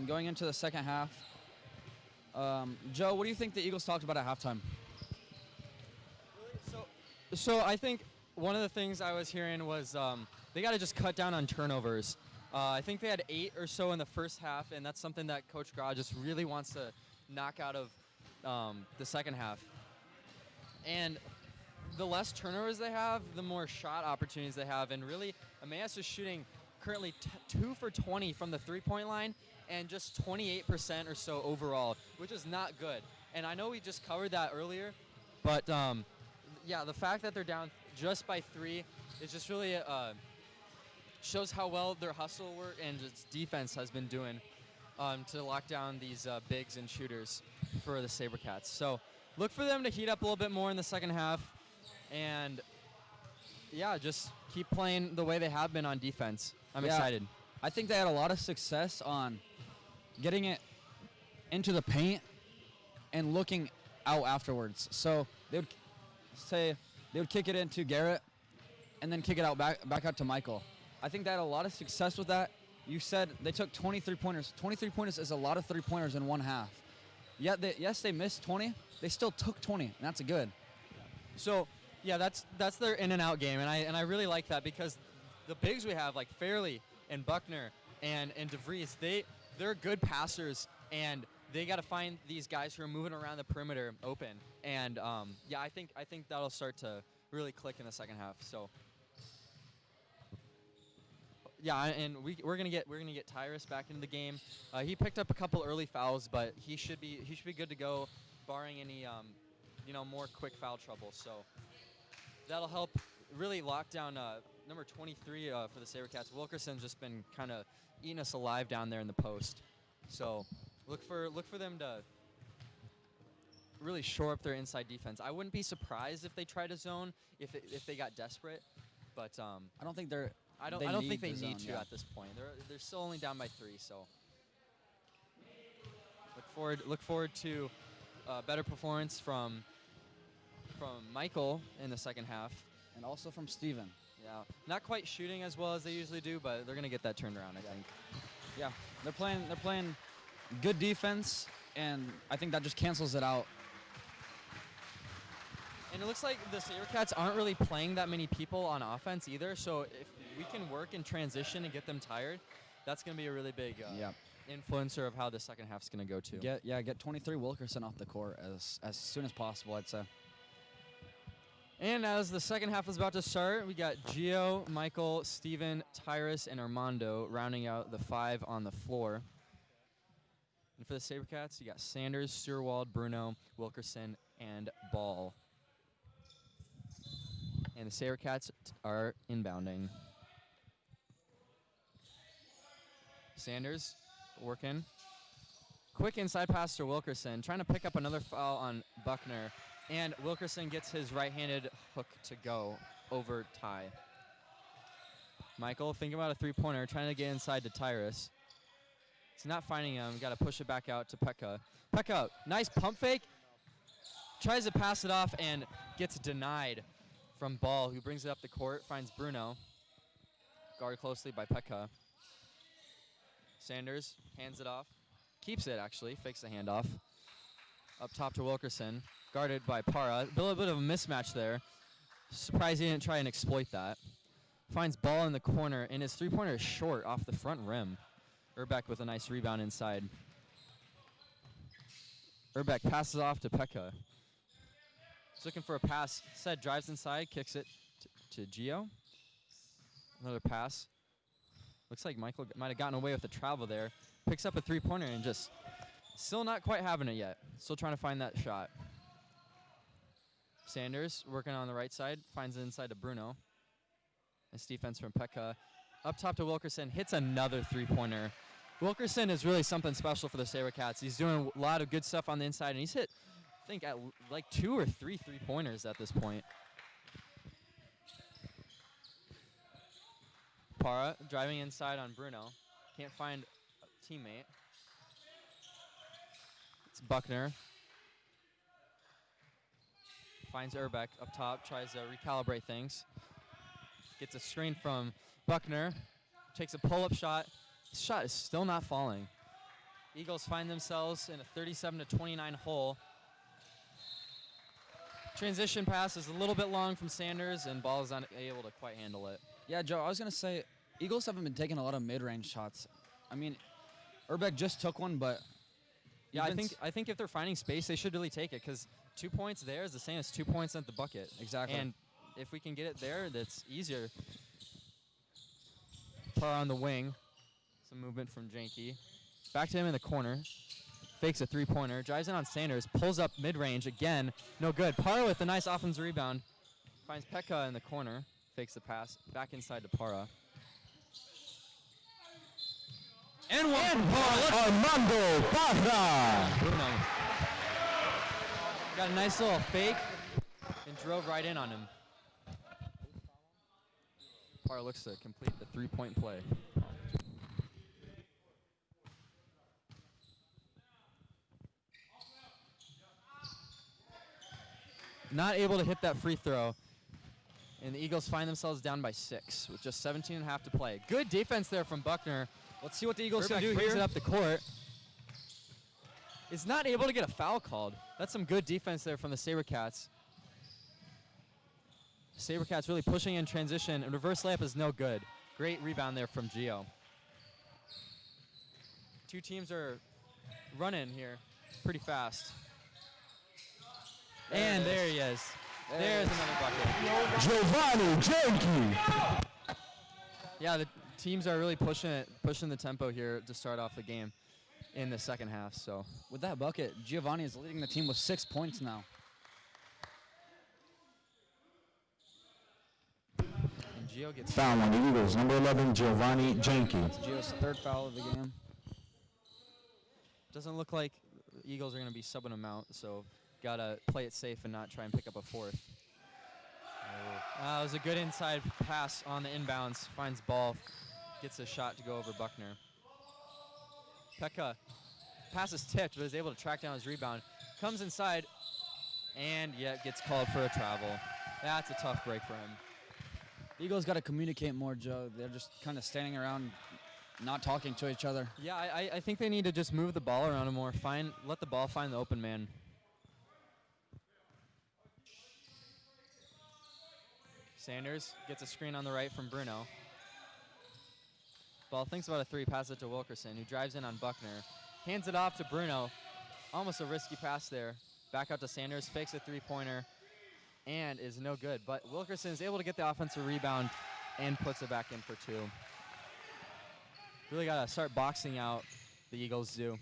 going into the second half. Joe, what do you think the Eagles talked about at halftime? So I think one of the things I was hearing was they got to just cut down on turnovers. I think they had 8 or so in the first half, and that's something that Coach Grau just really wants to knock out of the second half. And the less turnovers they have, the more shot opportunities they have. And really, Emmaus is shooting currently 2 for 20 from the three-point line and just 28% or so overall, which is not good. And I know we just covered that earlier, but yeah, the fact that they're down just by 3 is just really shows how well their hustle work and just defense has been doing to lock down these bigs and shooters for the SaberCats. So look for them to heat up a little bit more in the second half, and yeah, just keep playing the way they have been on defense. I'm excited. I think they had a lot of success on getting it into the paint and looking out afterwards. So they would kick it into Garrett and then kick it out back out to Michael. I think they had a lot of success with that. You said they took 23 pointers. 23 pointers is a lot of 3-pointers in one half. Yet yes, they missed 20. They still took 20, and that's a good. So yeah, that's their in and out game, and I really like that because the bigs we have like Fairley and Buckner and DeVries, they're good passers, and they got to find these guys who are moving around the perimeter open. And yeah, I think that'll start to really click in the second half. So yeah, and we're gonna get Tyrus back into the game. He picked up a couple early fouls, but he should be good to go, barring any more quick foul trouble. So that'll help really lock down number 23 for the SaberCats. Wilkerson's just been kind of eating us alive down there in the post. So look for them to really shore up their inside defense. I wouldn't be surprised if they tried to zone if they got desperate, but I don't think they're. I don't think they need to at this point. They're still only down by 3, so look forward to better performance from Michael in the second half, And also from Steven. Yeah, not quite shooting as well as they usually do, but they're gonna get that turned around, I think. Yeah, they're playing good defense, and I think that just cancels it out. And it looks like the SaberCats aren't really playing that many people on offense either, so if we can work in transition and get them tired, that's going to be a really big influencer of how the second half's going to go too. Get 23 Wilkerson off the court as soon as possible, I'd say. And as the second half is about to start, we got Gio, Michael, Steven, Tyrus, and Armando rounding out the 5 on the floor. And for the SaberCats, you got Sanders, Stierwald, Bruno, Wilkerson, and Ball. And the SaberCats are inbounding. Sanders working. Quick inside pass to Wilkerson, trying to pick up another foul on Buckner. And Wilkerson gets his right-handed hook to go over Ty. Michael thinking about a three-pointer, trying to get inside to Tyrus. He's not finding him. Got to push it back out to Pekka. Pekka, nice pump fake. Tries to pass it off and gets denied from Ball, who brings it up the court, finds Bruno. Guarded closely by Pekka. Sanders hands it off. Keeps it, actually. Fakes the handoff. Up top to Wilkerson. Guarded by Para. A little bit of a mismatch there. Surprised he didn't try and exploit that. Finds Ball in the corner, and his three-pointer is short off the front rim. Urbeck with a nice rebound inside. Urbeck passes off to Pekka. He's looking for a pass. Said drives inside, kicks it to Gio. Another pass. Looks like Michael might have gotten away with the travel there. Picks up a three-pointer and just still not quite having it yet. Still trying to find that shot. Sanders working on the right side. Finds it inside to Bruno. Nice defense from Pekka. Up top to Wilkerson. Hits another three-pointer. Wilkerson is really something special for the SaberCats. He's doing a lot of good stuff on the inside, and he's hit, I think, at like 2 or 3 three-pointers at this point. Para driving inside on Bruno. Can't find a teammate. It's Buckner. Finds Urbeck up top, tries to recalibrate things. Gets a screen from Buckner. Takes a pull-up shot. This shot is still not falling. Eagles find themselves in a 37-29 hole. Transition pass is a little bit long from Sanders, and ball is unable to quite handle it. Yeah, Joe, I was going to say, Eagles haven't been taking a lot of mid-range shots. I mean, Urbeck just took one, but... Yeah, I think if they're finding space, they should really take it, because 2 points there is the same as 2 points at the bucket. Exactly. And if we can get it there, that's easier. Par on the wing. Some movement from Janke. Back to him in the corner. Fakes a three-pointer. Drives in on Sanders. Pulls up mid-range again. No good. Para with a nice offensive rebound. Finds Pekka in the corner. Fakes the pass. Back inside to Para. And one. Armando Parra. Bruno. Got a nice little fake and drove right in on him. Para looks to complete the three-point play. Not able to hit that free throw. And the Eagles find themselves down by 6 with just 17.5 to play. Good defense there from Buckner. Let's see what the Eagles can Urbeck do brings here. it up the court. Is not able to get a foul called. That's some good defense there from the SaberCats. SaberCats really pushing in transition, and reverse layup is no good. Great rebound there from Gio. Two teams are running here pretty fast. And there he is. There's another bucket. Giovanni Janke. Yeah, the teams are really pushing the tempo here to start off the game in the second half. So With that bucket, Giovanni is leading the team with 6 points now. and Gio gets Foul on the Eagles, number 11, Giovanni Janke. It's Gio's third foul of the game. Doesn't look like the Eagles are going to be subbing him out, so gotta play it safe and not try and pick up a fourth. It was a good inside pass on the inbounds. Finds ball, gets a shot to go over Buckner. Pekka, pass is tipped, but is able to track down his rebound. Comes inside, and yet gets called for a travel. That's a tough break for him. The Eagles got to communicate more, Joe. They're just kind of standing around, not talking to each other. Yeah, I think they need to just move the ball around more. Let the ball find the open man. Sanders gets a screen on the right from Bruno. Ball thinks about a three, passes it to Wilkerson, who drives in on Buckner. Hands it off to Bruno. Almost a risky pass there. Back out to Sanders, fakes a three-pointer, and is no good. But Wilkerson is able to get the offensive rebound and puts it back in for 2. Really got to start boxing out, the Eagles do.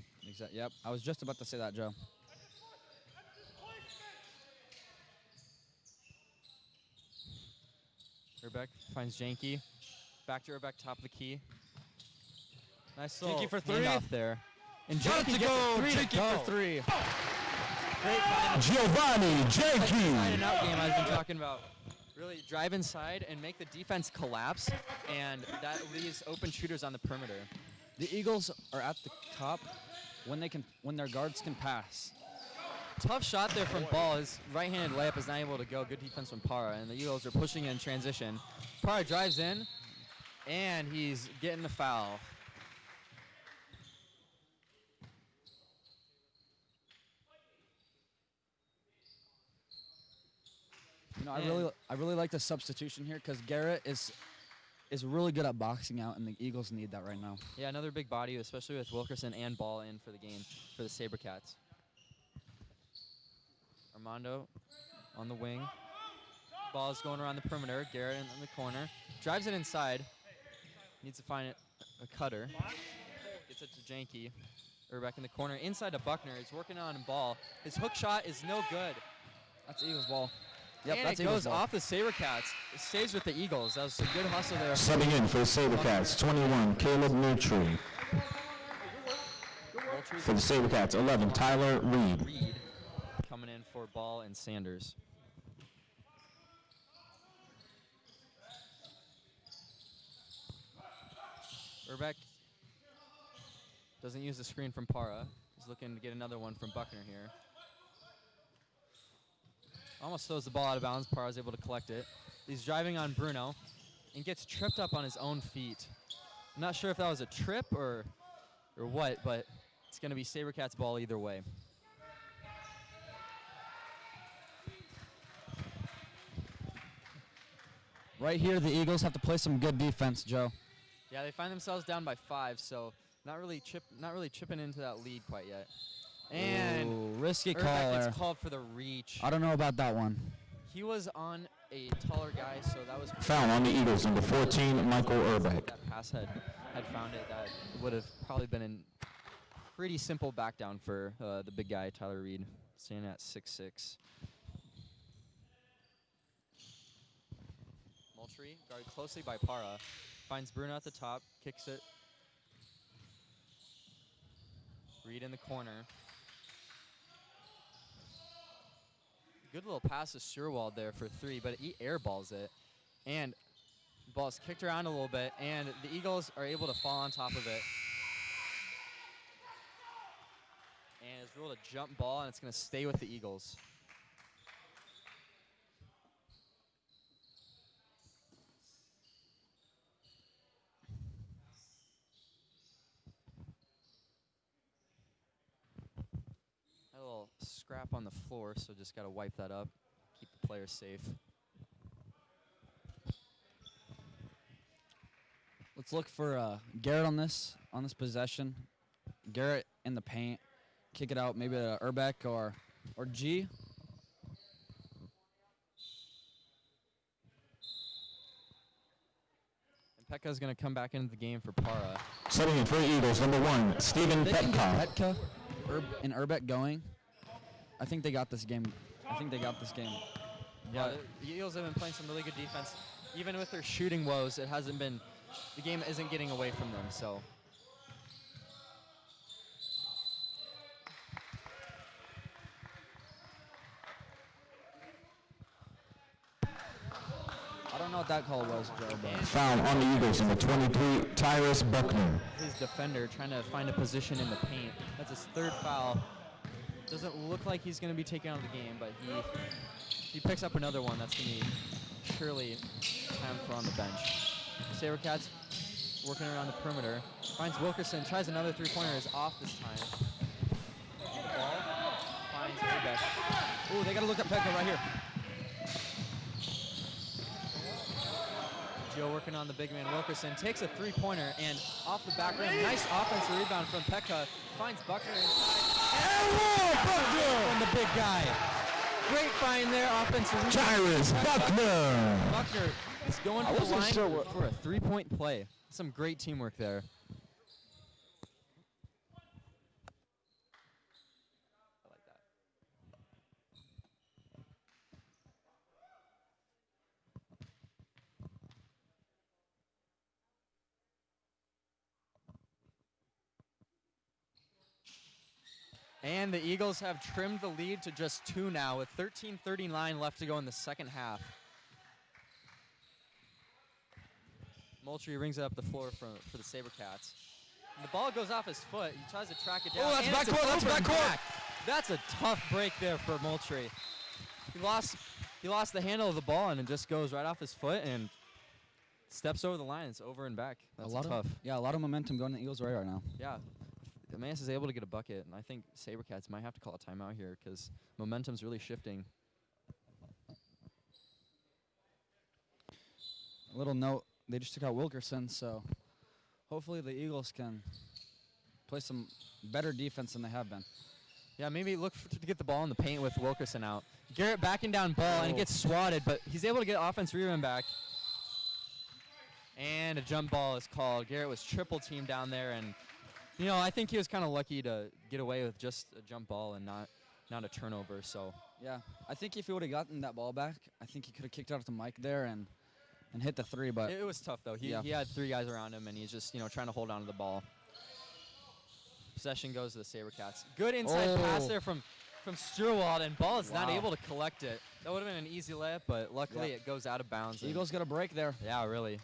Yep, I was just about to say that, Joe. Urbeck finds Janke. Back to Urbeck, top of the key. Nice little Janke for three. handoff there. And Got Janke to gets go. a three to Janke go. for 3. Great find. Giovanni Inside Janke. and out game I've been talking about. Really drive inside and make the defense collapse, and that leaves open shooters on the perimeter. The Eagles are at the top when their guards can pass. Tough shot there from Ball. His right-handed layup is not able to go. Good defense from Para, and the Eagles are pushing in transition. Para drives in, and he's getting the foul. You know, Man. I really like the substitution here because Garrett is really good at boxing out, and the Eagles need that right now. Yeah, another big body, especially with Wilkerson and Ball in for the game for the SaberCats. Armando on the wing. Ball is going around the perimeter. Garrett in the corner. Drives it inside. Needs to find a cutter. Gets it to Janke. Urbeck in the corner. Inside to Buckner. He's working on Ball. His hook shot is no good. That's Eagles ball. Yep, And that's it Eagles goes ball. off the SaberCats. It stays with the Eagles. That was a good hustle there. Subbing in for the SaberCats, 21, Caleb Nutri. For the SaberCats, 11, Tyler Reed. Reed coming in for Ball and Sanders. Urbeck doesn't use the screen from Para. He's looking to get another one from Buckner here. Almost throws the ball out of bounds. Para's able to collect it. He's driving on Bruno and gets tripped up on his own feet. I'm not sure if that was a trip or what, but it's going to be SaberCats ball either way. Right here, the Eagles have to play some good defense, Joe. Yeah, they find themselves down by 5, so not really chipping into that lead quite yet. And Ooh, risky call Urbeck there. gets called for the reach. I don't know about that one. He was on a taller guy, so that was Foul on the Eagles, number 14, Michael Urbeck. that pass had found it. That would have probably been a pretty simple back down for the big guy, Tyler Reed, standing at 6'6". Moultrie, guarded closely by Para, finds Bruno at the top, kicks it. Reed in the corner. Good little pass to Sturwald there for 3, but he airballs it. And the ball's kicked around a little bit, and the Eagles are able to fall on top of it. And it's ruled a jump ball, and it's going to stay with the Eagles. A little scrap on the floor, so just got to wipe that up, keep the players safe. Let's look for Garrett on this possession. Garrett in the paint, kick it out maybe to Urbeck or G. And Pekka's going to come back into the game for Para. Setting in for the Eagles, number 1, Stephen They can Petka. get Petka and Urbeck going. I think they got this game. Yeah, the Eagles have been playing some really good defense. Even with their shooting woes, it hasn't been, the game isn't getting away from them, so. I don't know what that call was, Joe, but Foul on the Eagles, number 23, Tyrus Buckner. His defender trying to find a position in the paint. That's his 3rd foul. Doesn't look like he's going to be taken out of the game, but he picks up another one. That's going to be surely time for on the bench. SaberCats working around the perimeter. Finds Wilkerson, tries another 3-pointer, is off this time. The ball finds Urbeck. ooh, they got to look at Pekka right here. Joe working on the big man Wilkerson, takes a 3-pointer, and off the back rim, nice offensive rebound from Pekka, finds Buckner inside. From the big guy. Great find there, offensive rebound. Tyrus Buckner. Buckner is going to the line for a 3-point play. Some great teamwork there. I like that. And the Eagles have trimmed the lead to just 2 now with 13:39 left to go in the second half. Moultrie rings it up the floor for the SaberCats. And the ball goes off his foot. He tries to track it down. Oh, that's and it's backcourt, an that's open backcourt. back. That's a tough break there for Moultrie. He lost the handle of the ball, and it just goes right off his foot and steps over the line. It's over and back. That's tough. A lot of momentum going to Eagles right now. Yeah. Emmaus is able to get a bucket, and I think SaberCats might have to call a timeout here because momentum's really shifting. A little note, they just took out Wilkerson, so hopefully the Eagles can play some better defense than they have been. Yeah, maybe look to get the ball in the paint with Wilkerson out. Garrett backing down ball, and it gets swatted, but he's able to get offense rebound back. And a jump ball is called. Garrett was triple teamed down there, and you know, I think he was kind of lucky to get away with just a jump ball and not a turnover. So Yeah, I think if he would have gotten that ball back, I think he could have kicked it out to Mike there and hit the 3, but it was tough, though. He had 3 guys around him, and he's just, trying to hold on to the ball. Possession goes to the SaberCats. Good inside pass there from Sturwald, and ball is not able to collect it. That would have been an easy layup, but luckily it goes out of bounds. Eagles got a break there. Yeah, really.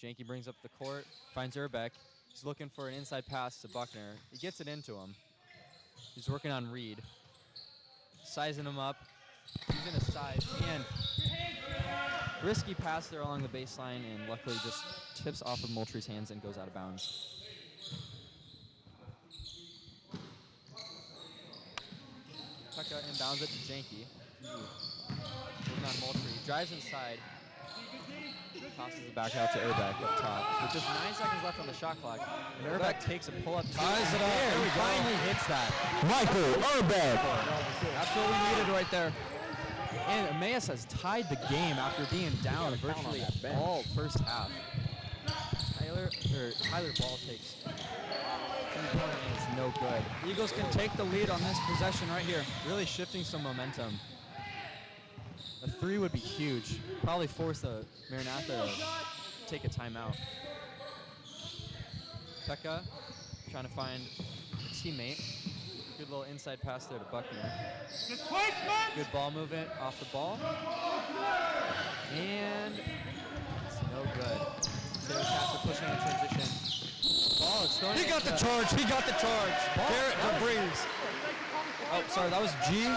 Janke brings up the court, finds Urbeck. He's looking for an inside pass to Buckner. He gets it into him. He's working on Reed. Sizing him up. He's in a size, and Risky pass there along the baseline, and luckily just tips off of Moultrie's hands and goes out of bounds. Pekka inbounds it to Janke. Moving on Moultrie. Drives inside. Tosses it back out to Urbeck up top. With just 9 seconds left on the shot clock. And Urbeck takes a pull-up. Ties it up. There He finally hits that. Michael Urbeck. That's what we needed right there. And Emmaus has tied the game after being down virtually all first half. Tyler Ball takes 3-point and is no good. Eagles can take the lead on this possession right here. Really shifting some momentum. A 3 would be huge. Probably force the Maranatha to take a timeout. Pekka trying to find a teammate. Good little inside pass there to Buckner. Good ball movement off the ball. And it's no good. Sabercats are pushing in transition. Ball is thrown. He got the charge. He got the charge. Garrett DeVries. Oh, sorry, that was G.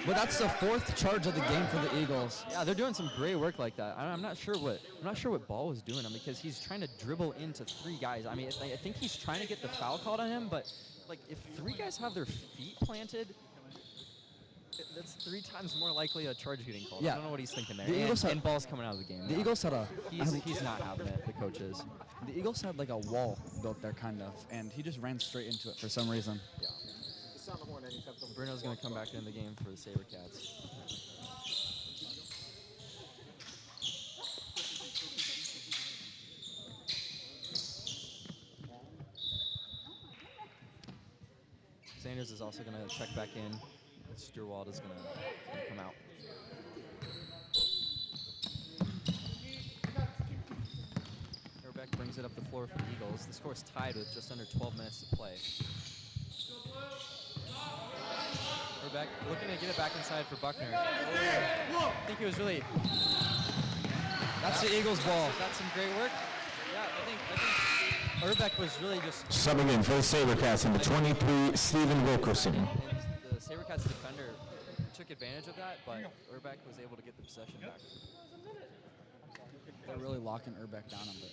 But that's the 4th charge of the game for the Eagles. Yeah, they're doing some great work like that. I'm not sure what Ball was doing because he's trying to dribble into 3 guys. I mean, I think he's trying to get the foul called on him, but like if 3 guys have their feet planted, that's 3 times more likely a charge getting called. Yeah. I don't know what he's thinking there. The Eagles and Ball's coming out of the game. The Eagles had a He's not having it. The coach is. the Eagles had like a wall built there kind of, and he just ran straight into it for some reason. Yeah. Bruno's going to come back into the game for the Sabercats. Sanders is also going to check back in. Stierwald is going to come out. Urbeck brings it up the floor for the Eagles. The score's tied with just under 12 minutes to play. Urbeck looking to get it back inside for Buckner. I think it was really... That's the Eagles' ball. That's some great work. Yeah, I think Urbeck was really just... Subbing in for the Sabercats, number 23, Stephen Wilkerson. And the Sabercats defender took advantage of that, but Urbeck was able to get the possession back. They're really locking Urbeck down on the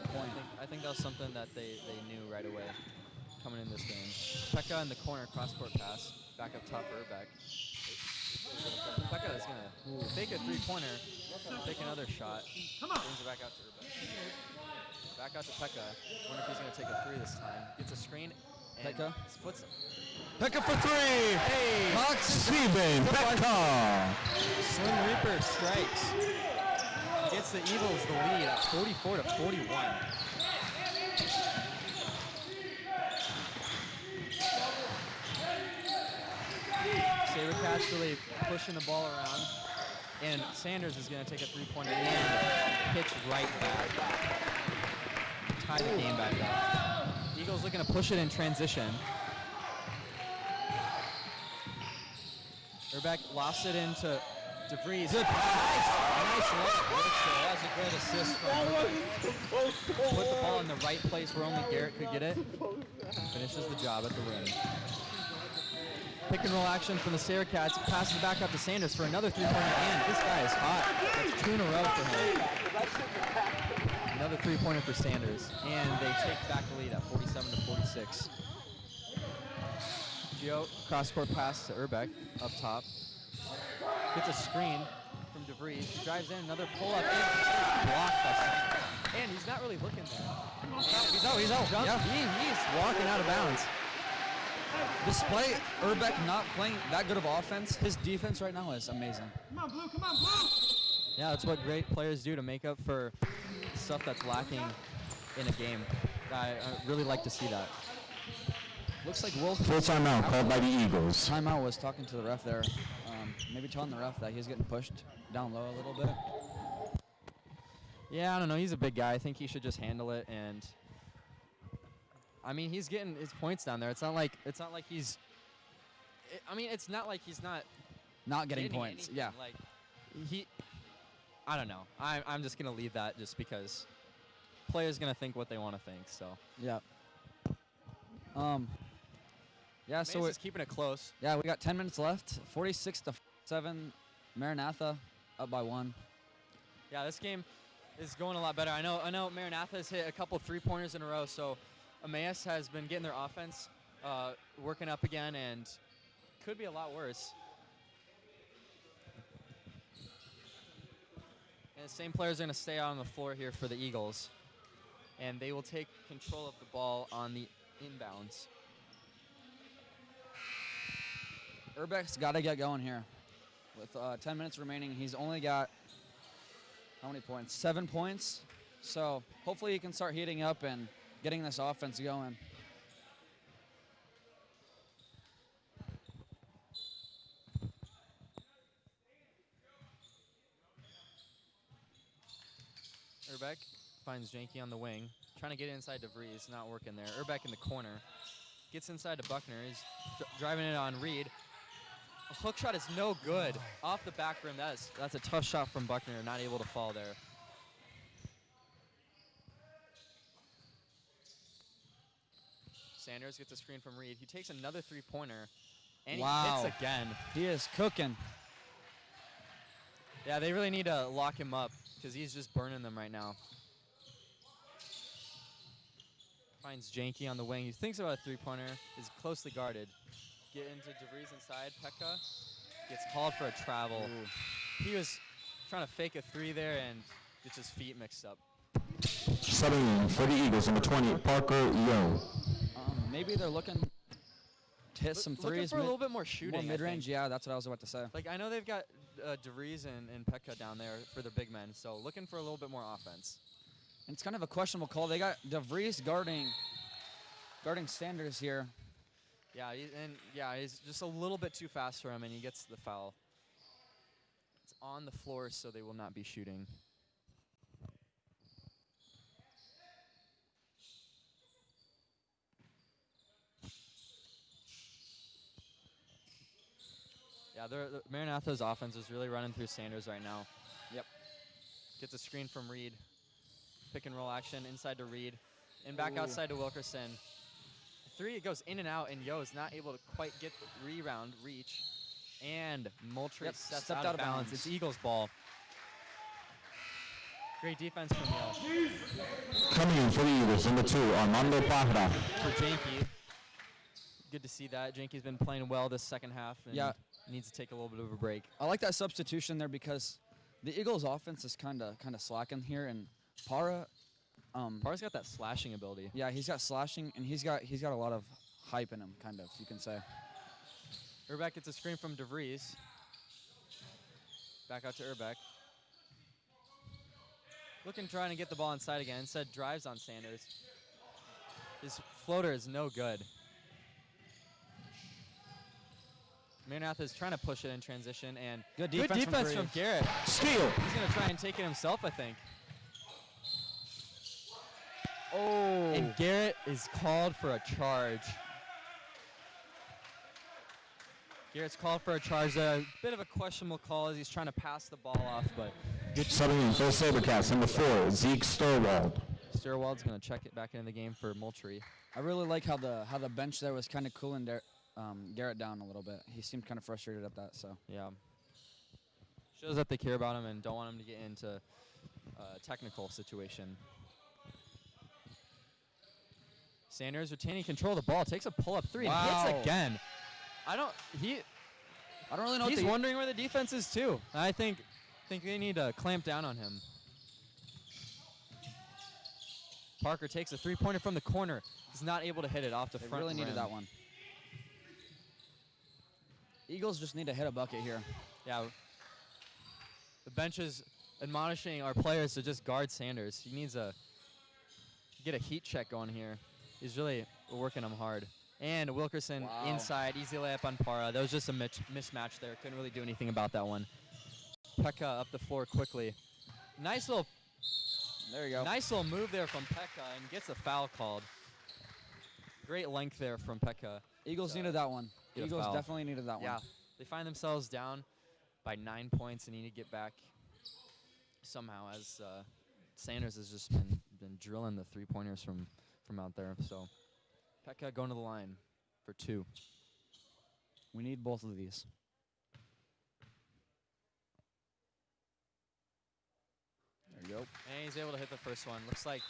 point. I think that was something that they knew right away coming in this game. Pekka in the corner, cross-court pass, back up top for Urbeck. Pekka is going to fake a 3-pointer, take another shot, brings it back out to Urbeck. Back out to Pekka. Wonder if he's going to take a 3 this time. Gets a screen. And Pekka. Puts Pekka for 3! Hey! Knocks Stephen Pekka. Slim Reaper strikes. Gets the Eagles the lead at 44-41. Sabercats really pushing the ball around. And Sanders is going to take a 3-pointer and pitch right back. Tie the game back up. Eagles looking to push it in transition. Urbeck lost it into DeVries. Good pass. Nice look. That was a great assist from Urbeck. Put the ball in the right place where only Garrett could get it. Finishes the job at the rim. Pick and roll action from the Sabercats. Passes it back up to Sanders for another 3-pointer. And this guy is hot. That's 2 in a row for him. Another 3-pointer for Sanders. And they take back the lead at 47-46. Gio, cross-court pass to Urbeck up top. Gets a screen from DeVries. He drives in, another pull-up, and blocked by Sanders. And he's not really looking there. He's out. Yeah. He's walking out of bounds. Despite Urbeck not playing that good of offense, his defense right now is amazing. Come on, Blue, come on, Blue! Yeah, that's what great players do to make up for stuff that's lacking in a game. I really like to see that. Looks like Wolf. Full timeout called by the Eagles. Timeout was talking to the ref there. Maybe telling the ref that he's getting pushed down low a little bit. Yeah, I don't know. He's a big guy. I think he should just handle it. And I mean, he's getting his points down there. It's not like he's. It's not like he's not getting points. Anything. Yeah. Like I don't know. I'm just gonna leave that just because players gonna think what they want to think. So. Yeah. Yeah. So we're keeping it close. Yeah, we got 10 minutes left. 46-7 Maranatha up by 1. Yeah, this game is going a lot better. I know Maranatha has hit a couple 3-pointers in a row, so Emmaus has been getting their offense working up again, and could be a lot worse. And the same players are going to stay out on the floor here for the Eagles, and they will take control of the ball on the inbounds. Urbeck's got to get going here. With 10 minutes remaining, he's only got, how many points? 7 points. So hopefully he can start heating up and getting this offense going. Urbeck finds Janke on the wing, trying to get inside DeVries, not working there. Urbeck in the corner, gets inside to Buckner. He's driving it on Reed. A hook shot is no good. Off the back rim, that's a tough shot from Buckner, not able to fall there. Sanders gets a screen from Reed. He takes another 3-pointer, and he hits again. He is cooking. Yeah, they really need to lock him up because he's just burning them right now. Finds Janke on the wing. He thinks about a 3-pointer, is closely guarded. Get into DeVries inside. Pekka gets called for a travel. Ooh. He was trying to fake a 3 there and gets his feet mixed up. Subbing in for the Eagles, number 20, Parker Yo. Maybe they're looking to hit some threes. Looking for a little bit more shooting. More mid-range, yeah, that's what I was about to say. Like, I know they've got DeVries and Pekka down there for their big men, so looking for a little bit more offense. And it's kind of a questionable call. They got DeVries guarding Sanders here. Yeah, he's just a little bit too fast for him, and he gets the foul. It's on the floor, so they will not be shooting. Yeah, Maranatha's offense is really running through Sanders right now. Yep. Gets a screen from Reed. Pick and roll action inside to Reed. And back outside to Wilkerson. 3, it goes in and out, and Yo is not able to quite get the rebound reach. And Moultrie stepped out of bounds. It's Eagles ball. Great defense from Yo. Coming in for the Eagles, number 2, Armando Pajra. For Janke. Good to see that. Janke's been playing well this second half. And needs to take a little bit of a break. I like that substitution there because the Eagles' offense is kind of slacking here, and Parra's got that slashing ability. Yeah, he's got slashing, and he's got a lot of hype in him, kind of, you can say. Urbeck gets a screen from DeVries. Back out to Urbeck. Trying to get the ball inside again. Instead, drives on Sanders. His floater is no good. Maranatha is trying to push it in transition, and good defense from Garrett. Steal. He's going to try and take it himself, I think. Oh. And Garrett is called for a charge. Garrett's called for a charge. A bit of a questionable call as he's trying to pass the ball off, but good. Subbing in for Sabercats, number 4, Zeke Sturwald. Sturwald's going to check it back into the game for Moultrie. I really like how the bench there was kind of cooling Garrett down a little bit. He seemed kind of frustrated at that. So yeah, shows that they care about him and don't want him to get into a technical situation. Sanders retaining control of the ball, takes a pull-up 3 and hits again. I don't really know. He's wondering where the defense is too. I think they need to clamp down on him. Parker takes a 3-pointer from the corner. He's not able to hit it off the front. They really needed rim. that one. Eagles just need to hit a bucket here. Yeah. The bench is admonishing our players to just guard Sanders. He needs to get a heat check going here. He's really working him hard. And Wilkerson inside, easy layup on Parra. That was just a mismatch there. Couldn't really do anything about that one. Pekka up the floor quickly. Nice little move there from Pekka and gets a foul called. Great length there from Pekka. Eagles needed that one. Eagles definitely needed that one. Yeah, they find themselves down by 9 points and need to get back somehow as Sanders has just been drilling the 3-pointers from out there. So Pekka going to the line for 2. We need both of these. There you go. And he's able to hit the first one. Looks like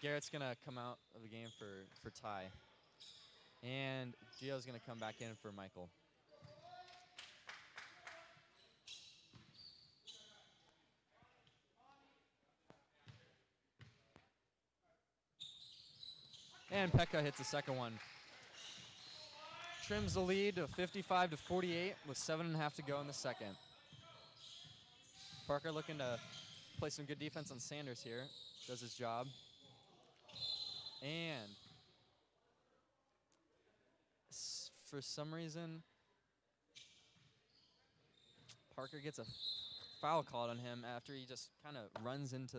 Garrett's gonna come out of the game for Ty. And Gio's gonna come back in for Michael. And Pekka hits the second one. Trims the lead to 55-48 with 7.5 to go in the second. Parker looking to play some good defense on Sanders here. Does his job. And for some reason, Parker gets a foul called on him after he just kind of runs into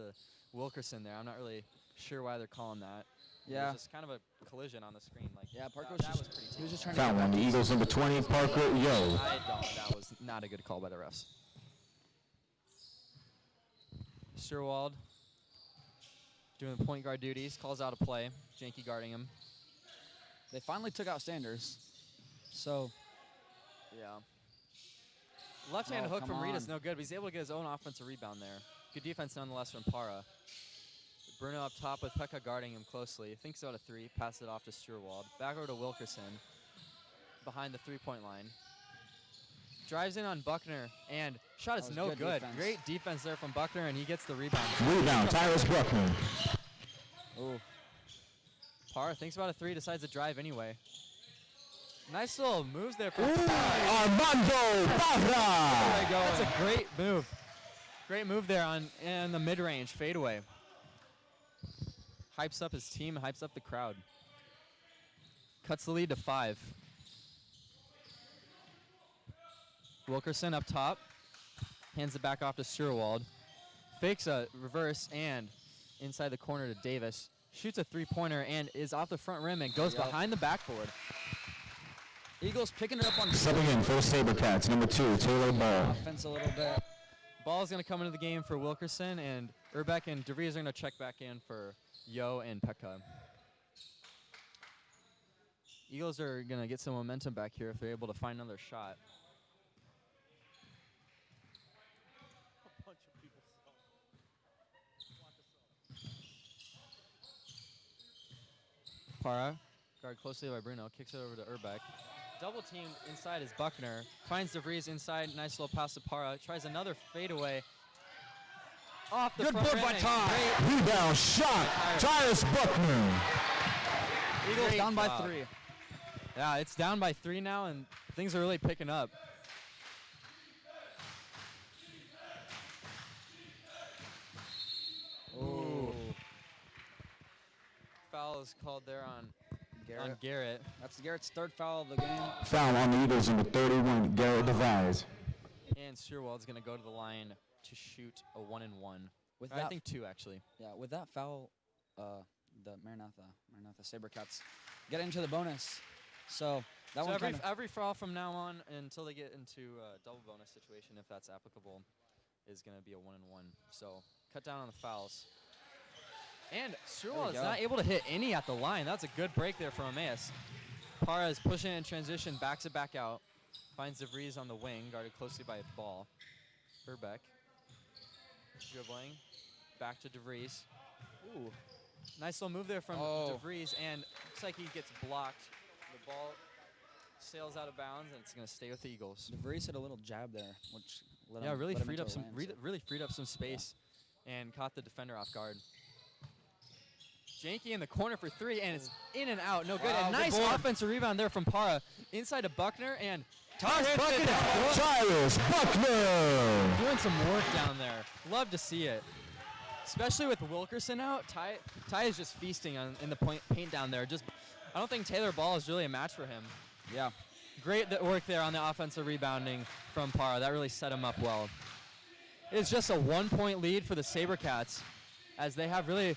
Wilkerson there. I'm not really sure why they're calling that. Yeah. It was just kind of a collision on the screen. Like, Yeah, Parker that was was pretty he was just terrible. trying to Foul on the Eagles, number 20, Parker Yo. That was not a good call by the refs. Sherwald doing the point guard duties, calls out a play. Janke guarding him. They finally took out Sanders. So, Yeah. Left-handed Oh, hook come from Rita's on. no good, but he's able to get his own offensive rebound there. Good defense nonetheless from Para. Bruno up top with Pekka guarding him closely. Thinks about a three, passes it off to Sturwald. Back over to Wilkerson behind the three-point line. Drives in on Buckner, and shot is That was no good good. defense. Great defense there from Buckner, and he gets the rebound. Rebound, Tyrus Buckner. ooh. Para thinks about a three, decides to drive anyway. Nice little moves there from Armando Barra. That's a great move. Great move there in the mid-range fadeaway. Hypes up his team, hypes up the crowd. Cuts the lead to 5. Wilkerson up top. Hands it back off to Sturwald. Fakes a reverse and inside the corner to Davis. Shoots a three-pointer and is off the front rim and goes Yep. behind the backboard. Eagles picking it up on Subbing in for the SaberCats, number 2, Taylor Ball. offense a little bit. Ball's going to come into the game for Wilkerson, and Urbeck and DeVries are going to check back in for Yo and Pekka. Eagles are going to get some momentum back here if they're able to find another shot. Para, guard closely by Bruno, kicks it over to Urbeck. Double teamed inside is Buckner. Finds DeVries inside, nice little pass to Para. Tries another fadeaway. Off the Good front board rim by and Ty. great Rebound shot, Tyrus Buckner. Eagles Great down by job. 3. Yeah, it's down by 3 now, and things are really picking up. Ooh. Foul is called there on Garrett. That's Garrett's 3rd foul of the game. Foul on the Eagles, number 31, Garrett Devise. And Sturwald's going to go to the line to shoot a 1-and-1. With I that, think 2, actually. yeah, with that foul, the Maranatha SaberCats get into the bonus. So that So one kind of every foul from now on until they get into a double bonus situation, if that's applicable, is going to be a 1-and-1. So cut down on the fouls. And Sturwald is go. not able to hit any at the line. That's a good break there from Emmaus. Para is pushing in transition, backs it back out. Finds DeVries on the wing, guarded closely by a ball. Urbeck dribbling, back to DeVries. Ooh, nice little move there from DeVries, and looks like he gets blocked. The ball sails out of bounds, and it's going to stay with the Eagles. DeVries hit a little jab there, which let Yeah, him, really let him freed into up a some lane, so- really freed up some space, and caught the defender off guard. Janke in the corner for 3, and it's in and out. No good. Wow, A good nice board. offensive rebound there from Para. Inside to Buckner, and Tyrus Tyrus Buckner. doing some work down there. Love to see it. Especially with Wilkerson out, Ty is just feasting in the paint down there. I don't think Taylor Ball is really a match for him. Yeah. Great work there on the offensive rebounding from Para. That really set him up well. It's just a 1-point lead for the SaberCats, as they have really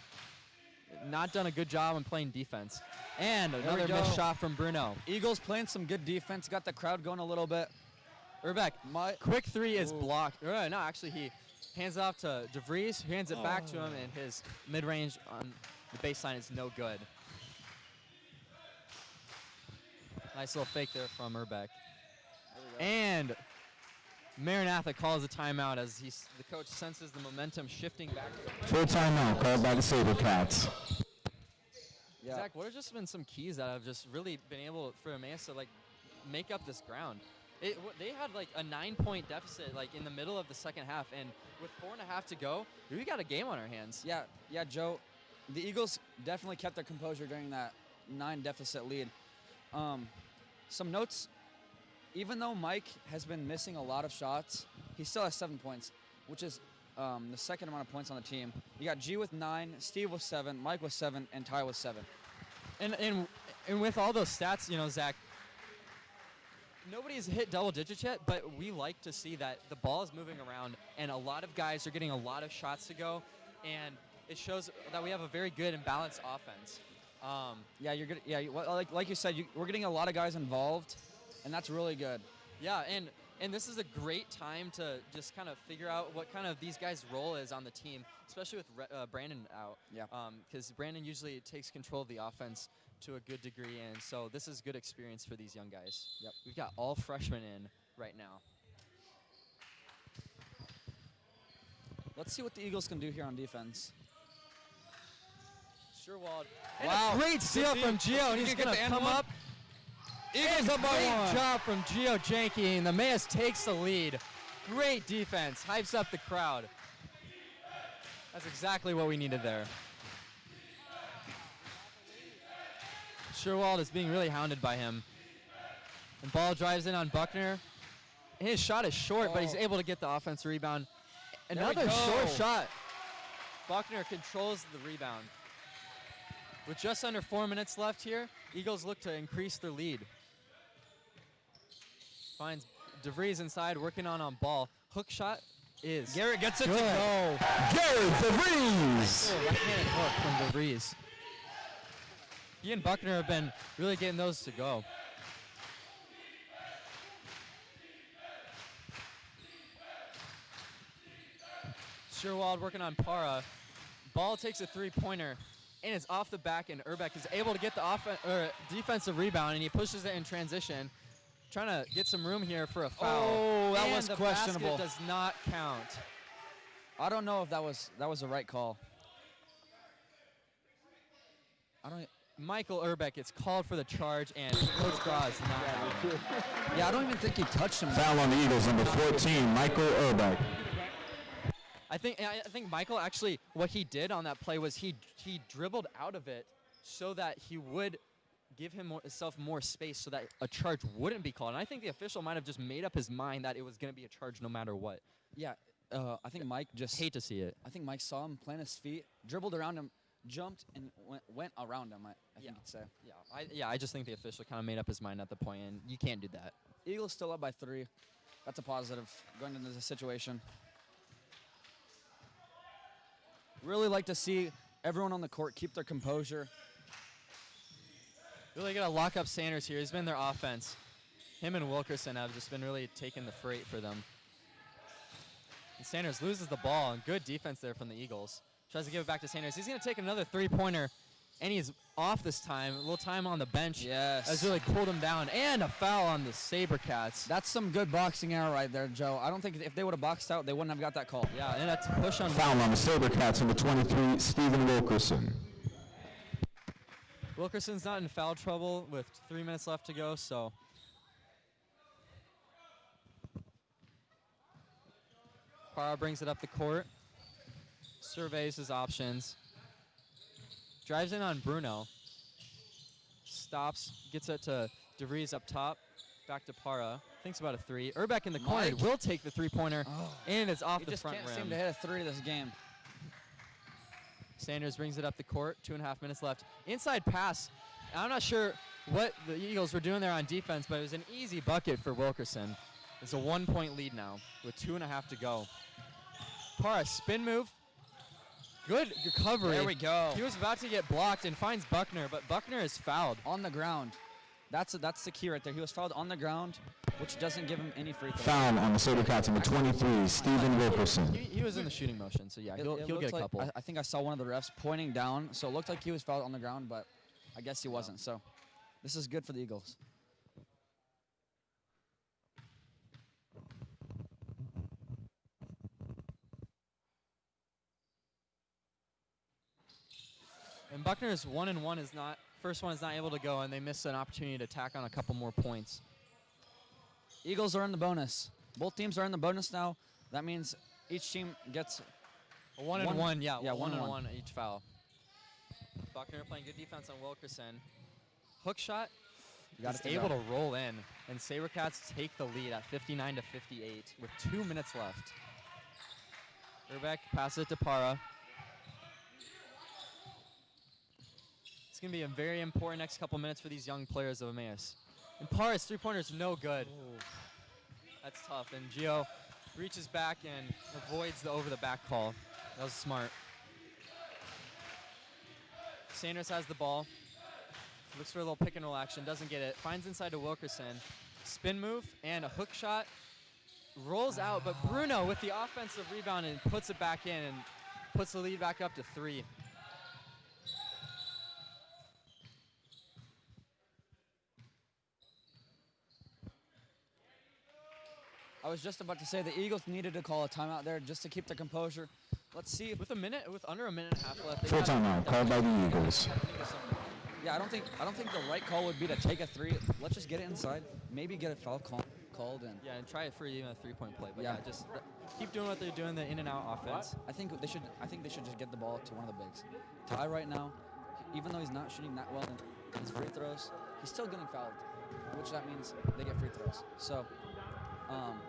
not done a good job on playing defense. And we another go. missed shot from Bruno. Eagles playing some good defense, got the crowd going a little bit. Urbeck, My quick 3 is Ooh. blocked. No, actually he hands it off to DeVries, who hands it back to him, and his mid-range on the baseline is no good. Nice little fake there from Urbeck. And Maranatha calls a timeout as the coach senses the momentum shifting back. Full timeout called by the SaberCats. Yeah. Zach, what have just been some keys that have just really been able for Emmaus to like make up this ground? They had like a 9-point deficit like in the middle of the second half, and with 4.5 to go, we got a game on our hands. Yeah, Joe. The Eagles definitely kept their composure during that 9 deficit lead. Some notes. Even though Mike has been missing a lot of shots, he still has 7 points, which is the second amount of points on the team. You got G with 9, Steve with 7, Mike with 7, and Ty with 7. And with all those stats, you know, Zach, nobody's hit double digits yet, but we like to see that the ball is moving around and a lot of guys are getting a lot of shots to go, and it shows that we have a very good and balanced offense. Yeah, you're good. Yeah, like you said, we're getting a lot of guys involved, and that's really good. Yeah, and this is a great time to just kind of figure out what kind of these guys' role is on the team, especially with Brandon out. Yeah. Because Brandon usually takes control of the offense to a good degree, and so this is good experience for these young guys. Yep. We've got all freshmen in right now. Let's see what the Eagles can do here on defense. Sherwald. Wow. And a great steal from Gio, and he's going to come up. Eagles up by 1. Great job from Gio Janke, and the Emmaus takes the lead. Great defense, hypes up the crowd. That's exactly what we needed there. Sherwald is being really hounded by him. And ball drives in on Buckner. His shot is short, but he's able to get the offense rebound. Another short shot. Buckner controls the rebound. With just under 4 minutes left here, Eagles look to increase their lead. Finds DeVries inside, working on ball. Hook shot is Garrett gets it good. to go. Garrett DeVries! Right-handed hook from DeVries. He and Buckner have been really getting those to go. Sherwald working on Para. Ball takes a three-pointer, and it's off the back, and Urbeck is able to get the defensive rebound, and he pushes it in transition, trying to get some room here for a foul. Oh, that and was the questionable. basket does not count. I don't know if that was the right call. Michael Urbeck gets called for the charge, and Coach Graw is not out. Yeah, I don't even think he touched him. Foul on the Eagles, number 14, Michael Urbeck. I think Michael actually, what he did on that play was he dribbled out of it so that he would give himself more space so that a charge wouldn't be called. And I think the official might have just made up his mind that it was going to be a charge no matter what. Yeah, I think Mike just Hate to see it. I think Mike saw him plant his feet, dribbled around him, jumped, and went around him. I think you'd say. I just think the official kind of made up his mind at the point, and you can't do that. Eagles still up by 3. That's a positive going into this situation. Really like to see everyone on the court keep their composure. Really got to lock up Sanders here. He's been their offense. Him and Wilkerson have just been really taking the freight for them. And Sanders loses the ball, and good defense there from the Eagles. Tries to give it back to Sanders. He's going to take another three-pointer, and he's off this time. A little time on the bench. Yes. Has really cooled him down. And a foul on the SaberCats. That's some good boxing error right there, Joe. I don't think if they would have boxed out, they wouldn't have got that call. Yeah, and that's a push on Foul on the SaberCats, number 23, Stephen Wilkerson. Wilkerson's not in foul trouble with 3 minutes left to go, so. Parra brings it up the court. Surveys his options. Drives in on Bruno. Stops, gets it to DeVries up top. Back to Parra. Thinks about a 3. Urbeck in the corner Mike. will take the three-pointer, and it's off He the just front can't rim. seem to hit a 3 this game. Sanders brings it up the court, 2.5 minutes left. Inside pass. I'm not sure what the Eagles were doing there on defense, but it was an easy bucket for Wilkerson. It's a 1-point lead now with 2.5 to go. Parra, spin move. Good recovery. There we go. He was about to get blocked and finds Buckner, but Buckner is fouled. On the ground. That's the key right there. He was fouled on the ground, which doesn't give him any free throw. Foul on the SaberCats, number 23, Stephen Wilkerson. He was in the shooting motion, so yeah, he'll looked get a like- couple. I think I saw one of the refs pointing down, so it looked like he was fouled on the ground, but I guess he wasn't. So this is good for the Eagles. And Buckner's 1-1 is not, first one is not able to go, and they miss an opportunity to tack on a couple more points. Eagles are in the bonus. Both teams are in the bonus now. That means each team gets A 1-1, yeah, yeah, 1-1 each foul. Buckner playing good defense on Wilkerson. Hook shot is able to roll in, and SaberCats take the lead at 59-58 with 2 minutes left. Urbeck passes it to Para. It's going to be a very important next couple minutes for these young players of Emmaus. And Para's three-pointer is no good. That's tough. And Gio reaches back and avoids the over-the-back call. That was smart. Sanders has the ball. Looks for a little pick-and-roll action. Doesn't get it. Finds inside to Wilkerson. Spin move and a hook shot. Rolls out, but Bruno with the offensive rebound and puts it back in and puts the lead back up to 3. I was just about to say the Eagles needed to call a timeout there just to keep their composure. Let's see if With under a minute and a half left. Full timeout called by the Eagles. yeah, I don't think the right call would be to take a 3. Let's just get it inside. Maybe get a foul called and Yeah, and try it for even a 3-point play. But Yeah. yeah, just keep doing what they're doing, the in and out offense. I think they should just get the ball to one of the bigs. Ty right now, even though he's not shooting that well in his free throws, he's still getting fouled, which that means they get free throws. So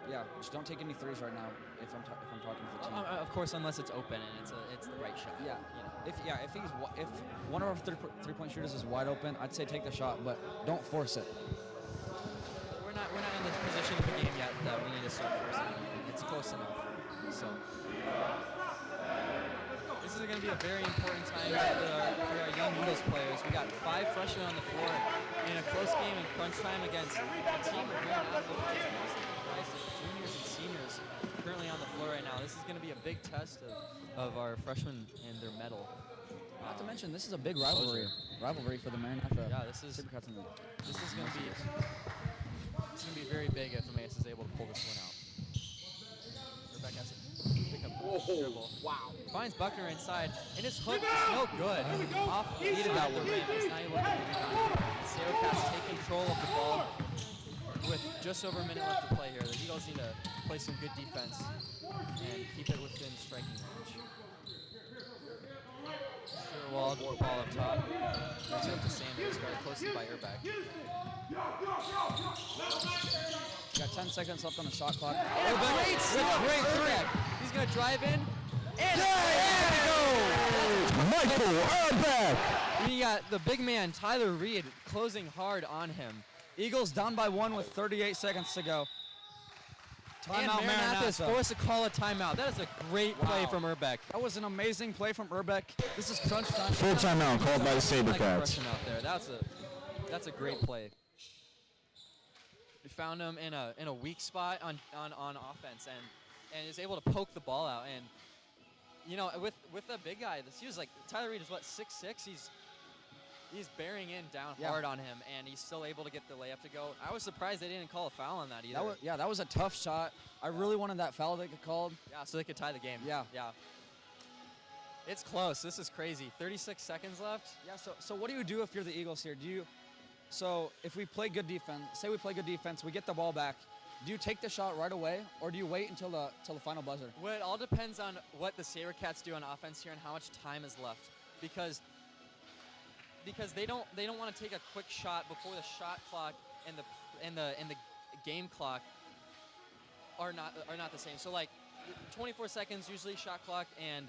yeah, just don't take any 3s right now if I'm talking to the team. Of course, unless it's open and it's the right shot. Yeah, You know. if one of our three-point shooters is wide open, I'd say take the shot, but don't force it. We're not in the position of the game yet that we need to start forcing. It's close enough. So this is going to be a very important time for our young Eagles players. We got 5 freshmen on the floor in a close game in crunch time against a team of Maranatha, which is mostly comprised of juniors and seniors currently on the floor right now. This is going to be a big test of our freshmen and their medal. Not to mention, this is a big rivalry for the Maranatha. Yeah, this is going to be very big if Emmaus is able to pull this one out. Rebecca has to pick up the dribble. Wow. Finds Buckner inside, and his hook is no good. Needed that one, man. He's not able to get it done. SaberCats take control of the ball with just over a minute left to play here. The Eagles need to play some good defense and keep it within striking range. Wall ball up top. Gives it up to Sanders, guarded closely by Urbeck. Got 10 seconds left on the shot clock. And a great steal, great 3. He's going to drive in. And there we go! Michael Urbeck! And you got the big man, Tyler Reed, closing hard on him. Eagles down by 1 with 38 seconds to go. And Maranatha is forced to call a timeout. That is a great play from Urbeck. That was an amazing play from Urbeck. This is crunch time. Full timeout called by the Like a SaberCats. Russian out there. That's a great play. We found him in a weak spot on offense and is able to poke the ball out. And you know, with the big guy, he was like Tyler Reed is what 6'6". He's bearing in down hard on him, and he's still able to get the layup to go. I was surprised they didn't call a foul on that either. That was a tough shot. I really wanted that foul to get called. Yeah, so they could tie the game. Yeah. It's close. This is crazy. 36 seconds left. Yeah. So what do you do if you're the Eagles here? So if we play good defense, say we play good defense, we get the ball back. Do you take the shot right away, or do you wait until the final buzzer? Well, it all depends on what the SaberCats do on offense here and how much time is left, because they don't want to take a quick shot before the shot clock and the game clock are not the same. So like 24 seconds usually shot clock, and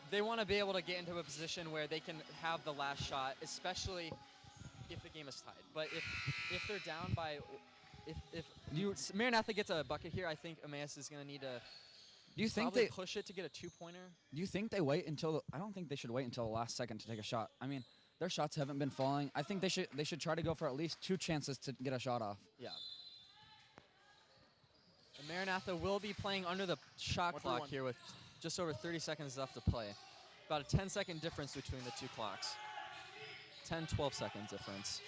they want to be able to get into a position where they can have the last shot, especially if the game is tied. But if they're down by if Maranatha gets a bucket here, I think Emmaus is going to need to Do you think probably they push it to get a 2-pointer. Do you think they wait until? I don't think they should wait until the last second to take a shot. I mean, their shots haven't been falling. I think they should try to go for at least 2 chances to get a shot off. Yeah. And Maranatha will be playing under the shot clock here with just over 30 seconds left to play. About a 10-second difference between the two clocks. 10-12 seconds difference.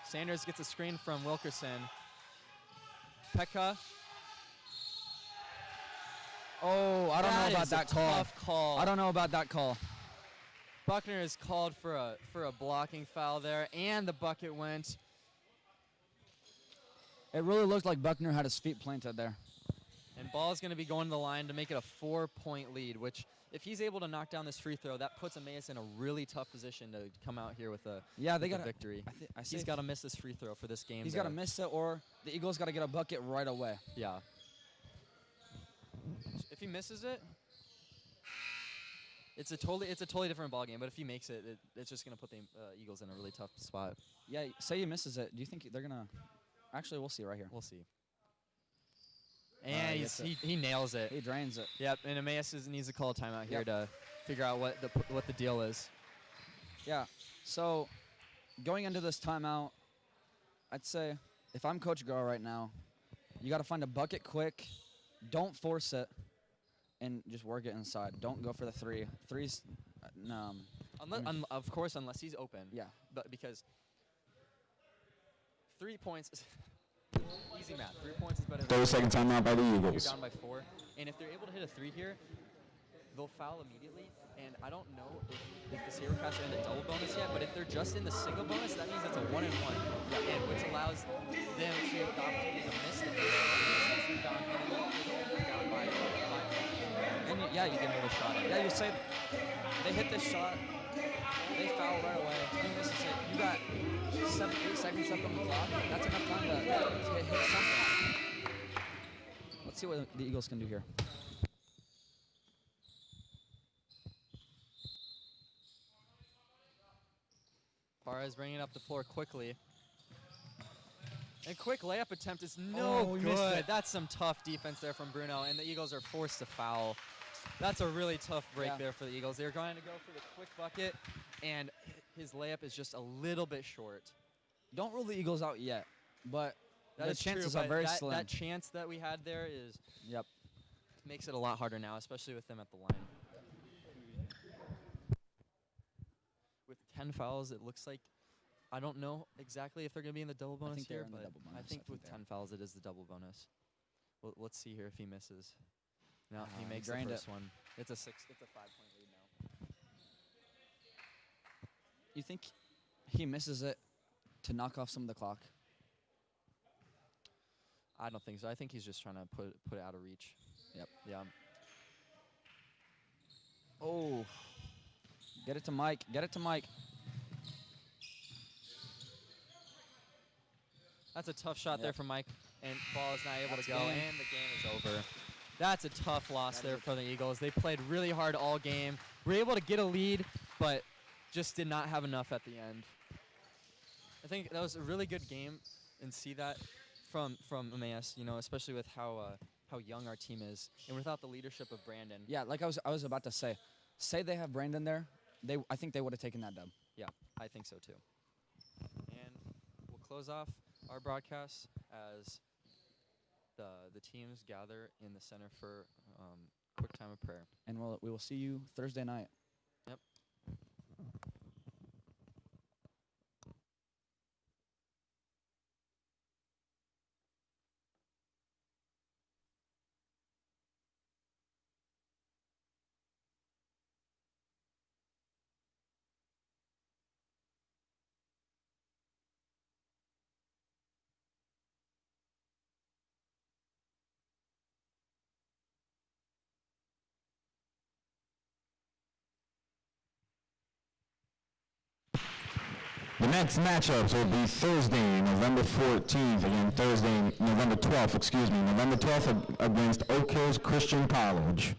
Sanders gets a screen from Wilkerson. Pekka Oh, I don't know about that call. Tough call. I don't know about that call. Buckner is called for a blocking foul there, and the bucket went. It really looked like Buckner had his feet planted there. And ball is going to be going to the line to make it a 4-point lead, which if he's able to knock down this free throw, that puts Emmaus in a really tough position to come out here with a victory. He's got to miss this free throw for this game. He's got to miss it, or the Eagles got to get a bucket right away. Yeah. If he misses it, it's a totally different ball game. But if he makes it, it's just going to put the Eagles in a really tough spot. Yeah, say he misses it. Do you think they're going to – actually, we'll see right here. We'll see. And he nails it. He drains it. Yep, and Emmaus needs to call a timeout here to figure out what the deal is. Yeah, so going into this timeout, I'd say if I'm Coach Garrell right now, you got to find a bucket quick. Don't force it, and just work it inside. Don't go for the three. Three's no. Of course, unless he's open. Yeah. But because 3 points, easy math. 3 points is better than 30-second timeout by the You're Eagles. down by 4, and if they're able to hit a 3 here, they'll foul immediately. And I don't know if the Sabercats are in the double bonus yet, but if they're just in the single bonus, that means it's a 1-and-1, and which allows them to the opportunity to miss the free throw, rebound, and then down by 5. And you get another shot. Yeah, you say they hit this shot, they foul right away. He misses it. You got 7, 8 seconds left on the clock. That's enough time to hit something. Let's see what the Eagles can do here. Parra is bringing it up the floor quickly. And quick layup attempt is Oh, he missed good. it. That's some tough defense there from Bruno, and the Eagles are forced to foul. That's a really tough break there for the Eagles. They're going to go for the quick bucket, and his layup is just a little bit short. Don't rule the Eagles out yet, but That the is chances true, are but very slim. that chance that we had there makes it a lot harder now, especially with them at the line. With 10 fouls, it looks like, I don't know exactly if they're going to be in the double bonus think they're here, in the but double bonus. I think I with think 10 fouls, it is the double bonus. Well, let's see here if he misses. No, he he makes the drained first it. one. It's a 5-point lead now. You think he misses it to knock off some of the clock? I don't think so. I think he's just trying to put it out of reach. Yep. Yeah. Oh. Get it to Mike. Get it to Mike. That's a tough shot there from Mike, and ball is not able That's to go, game. and the game is over. That's a tough loss That there is for the Eagles. They played really hard all game. Were able to get a lead, but just did not have enough at the end. I think that was a really good game, and see that from Emmaus, especially with how young our team is, and without the leadership of Brandon. Yeah, like I was about to say they have Brandon there. I think they would have taken that dub. Yeah, I think so too. And we'll close off our broadcast as the teams gather in the center for quick time of prayer. And we will see you Thursday night. Yep. The next matchups will be Thursday, November 14th, again Thursday, November 12th against Oak Hills Christian College.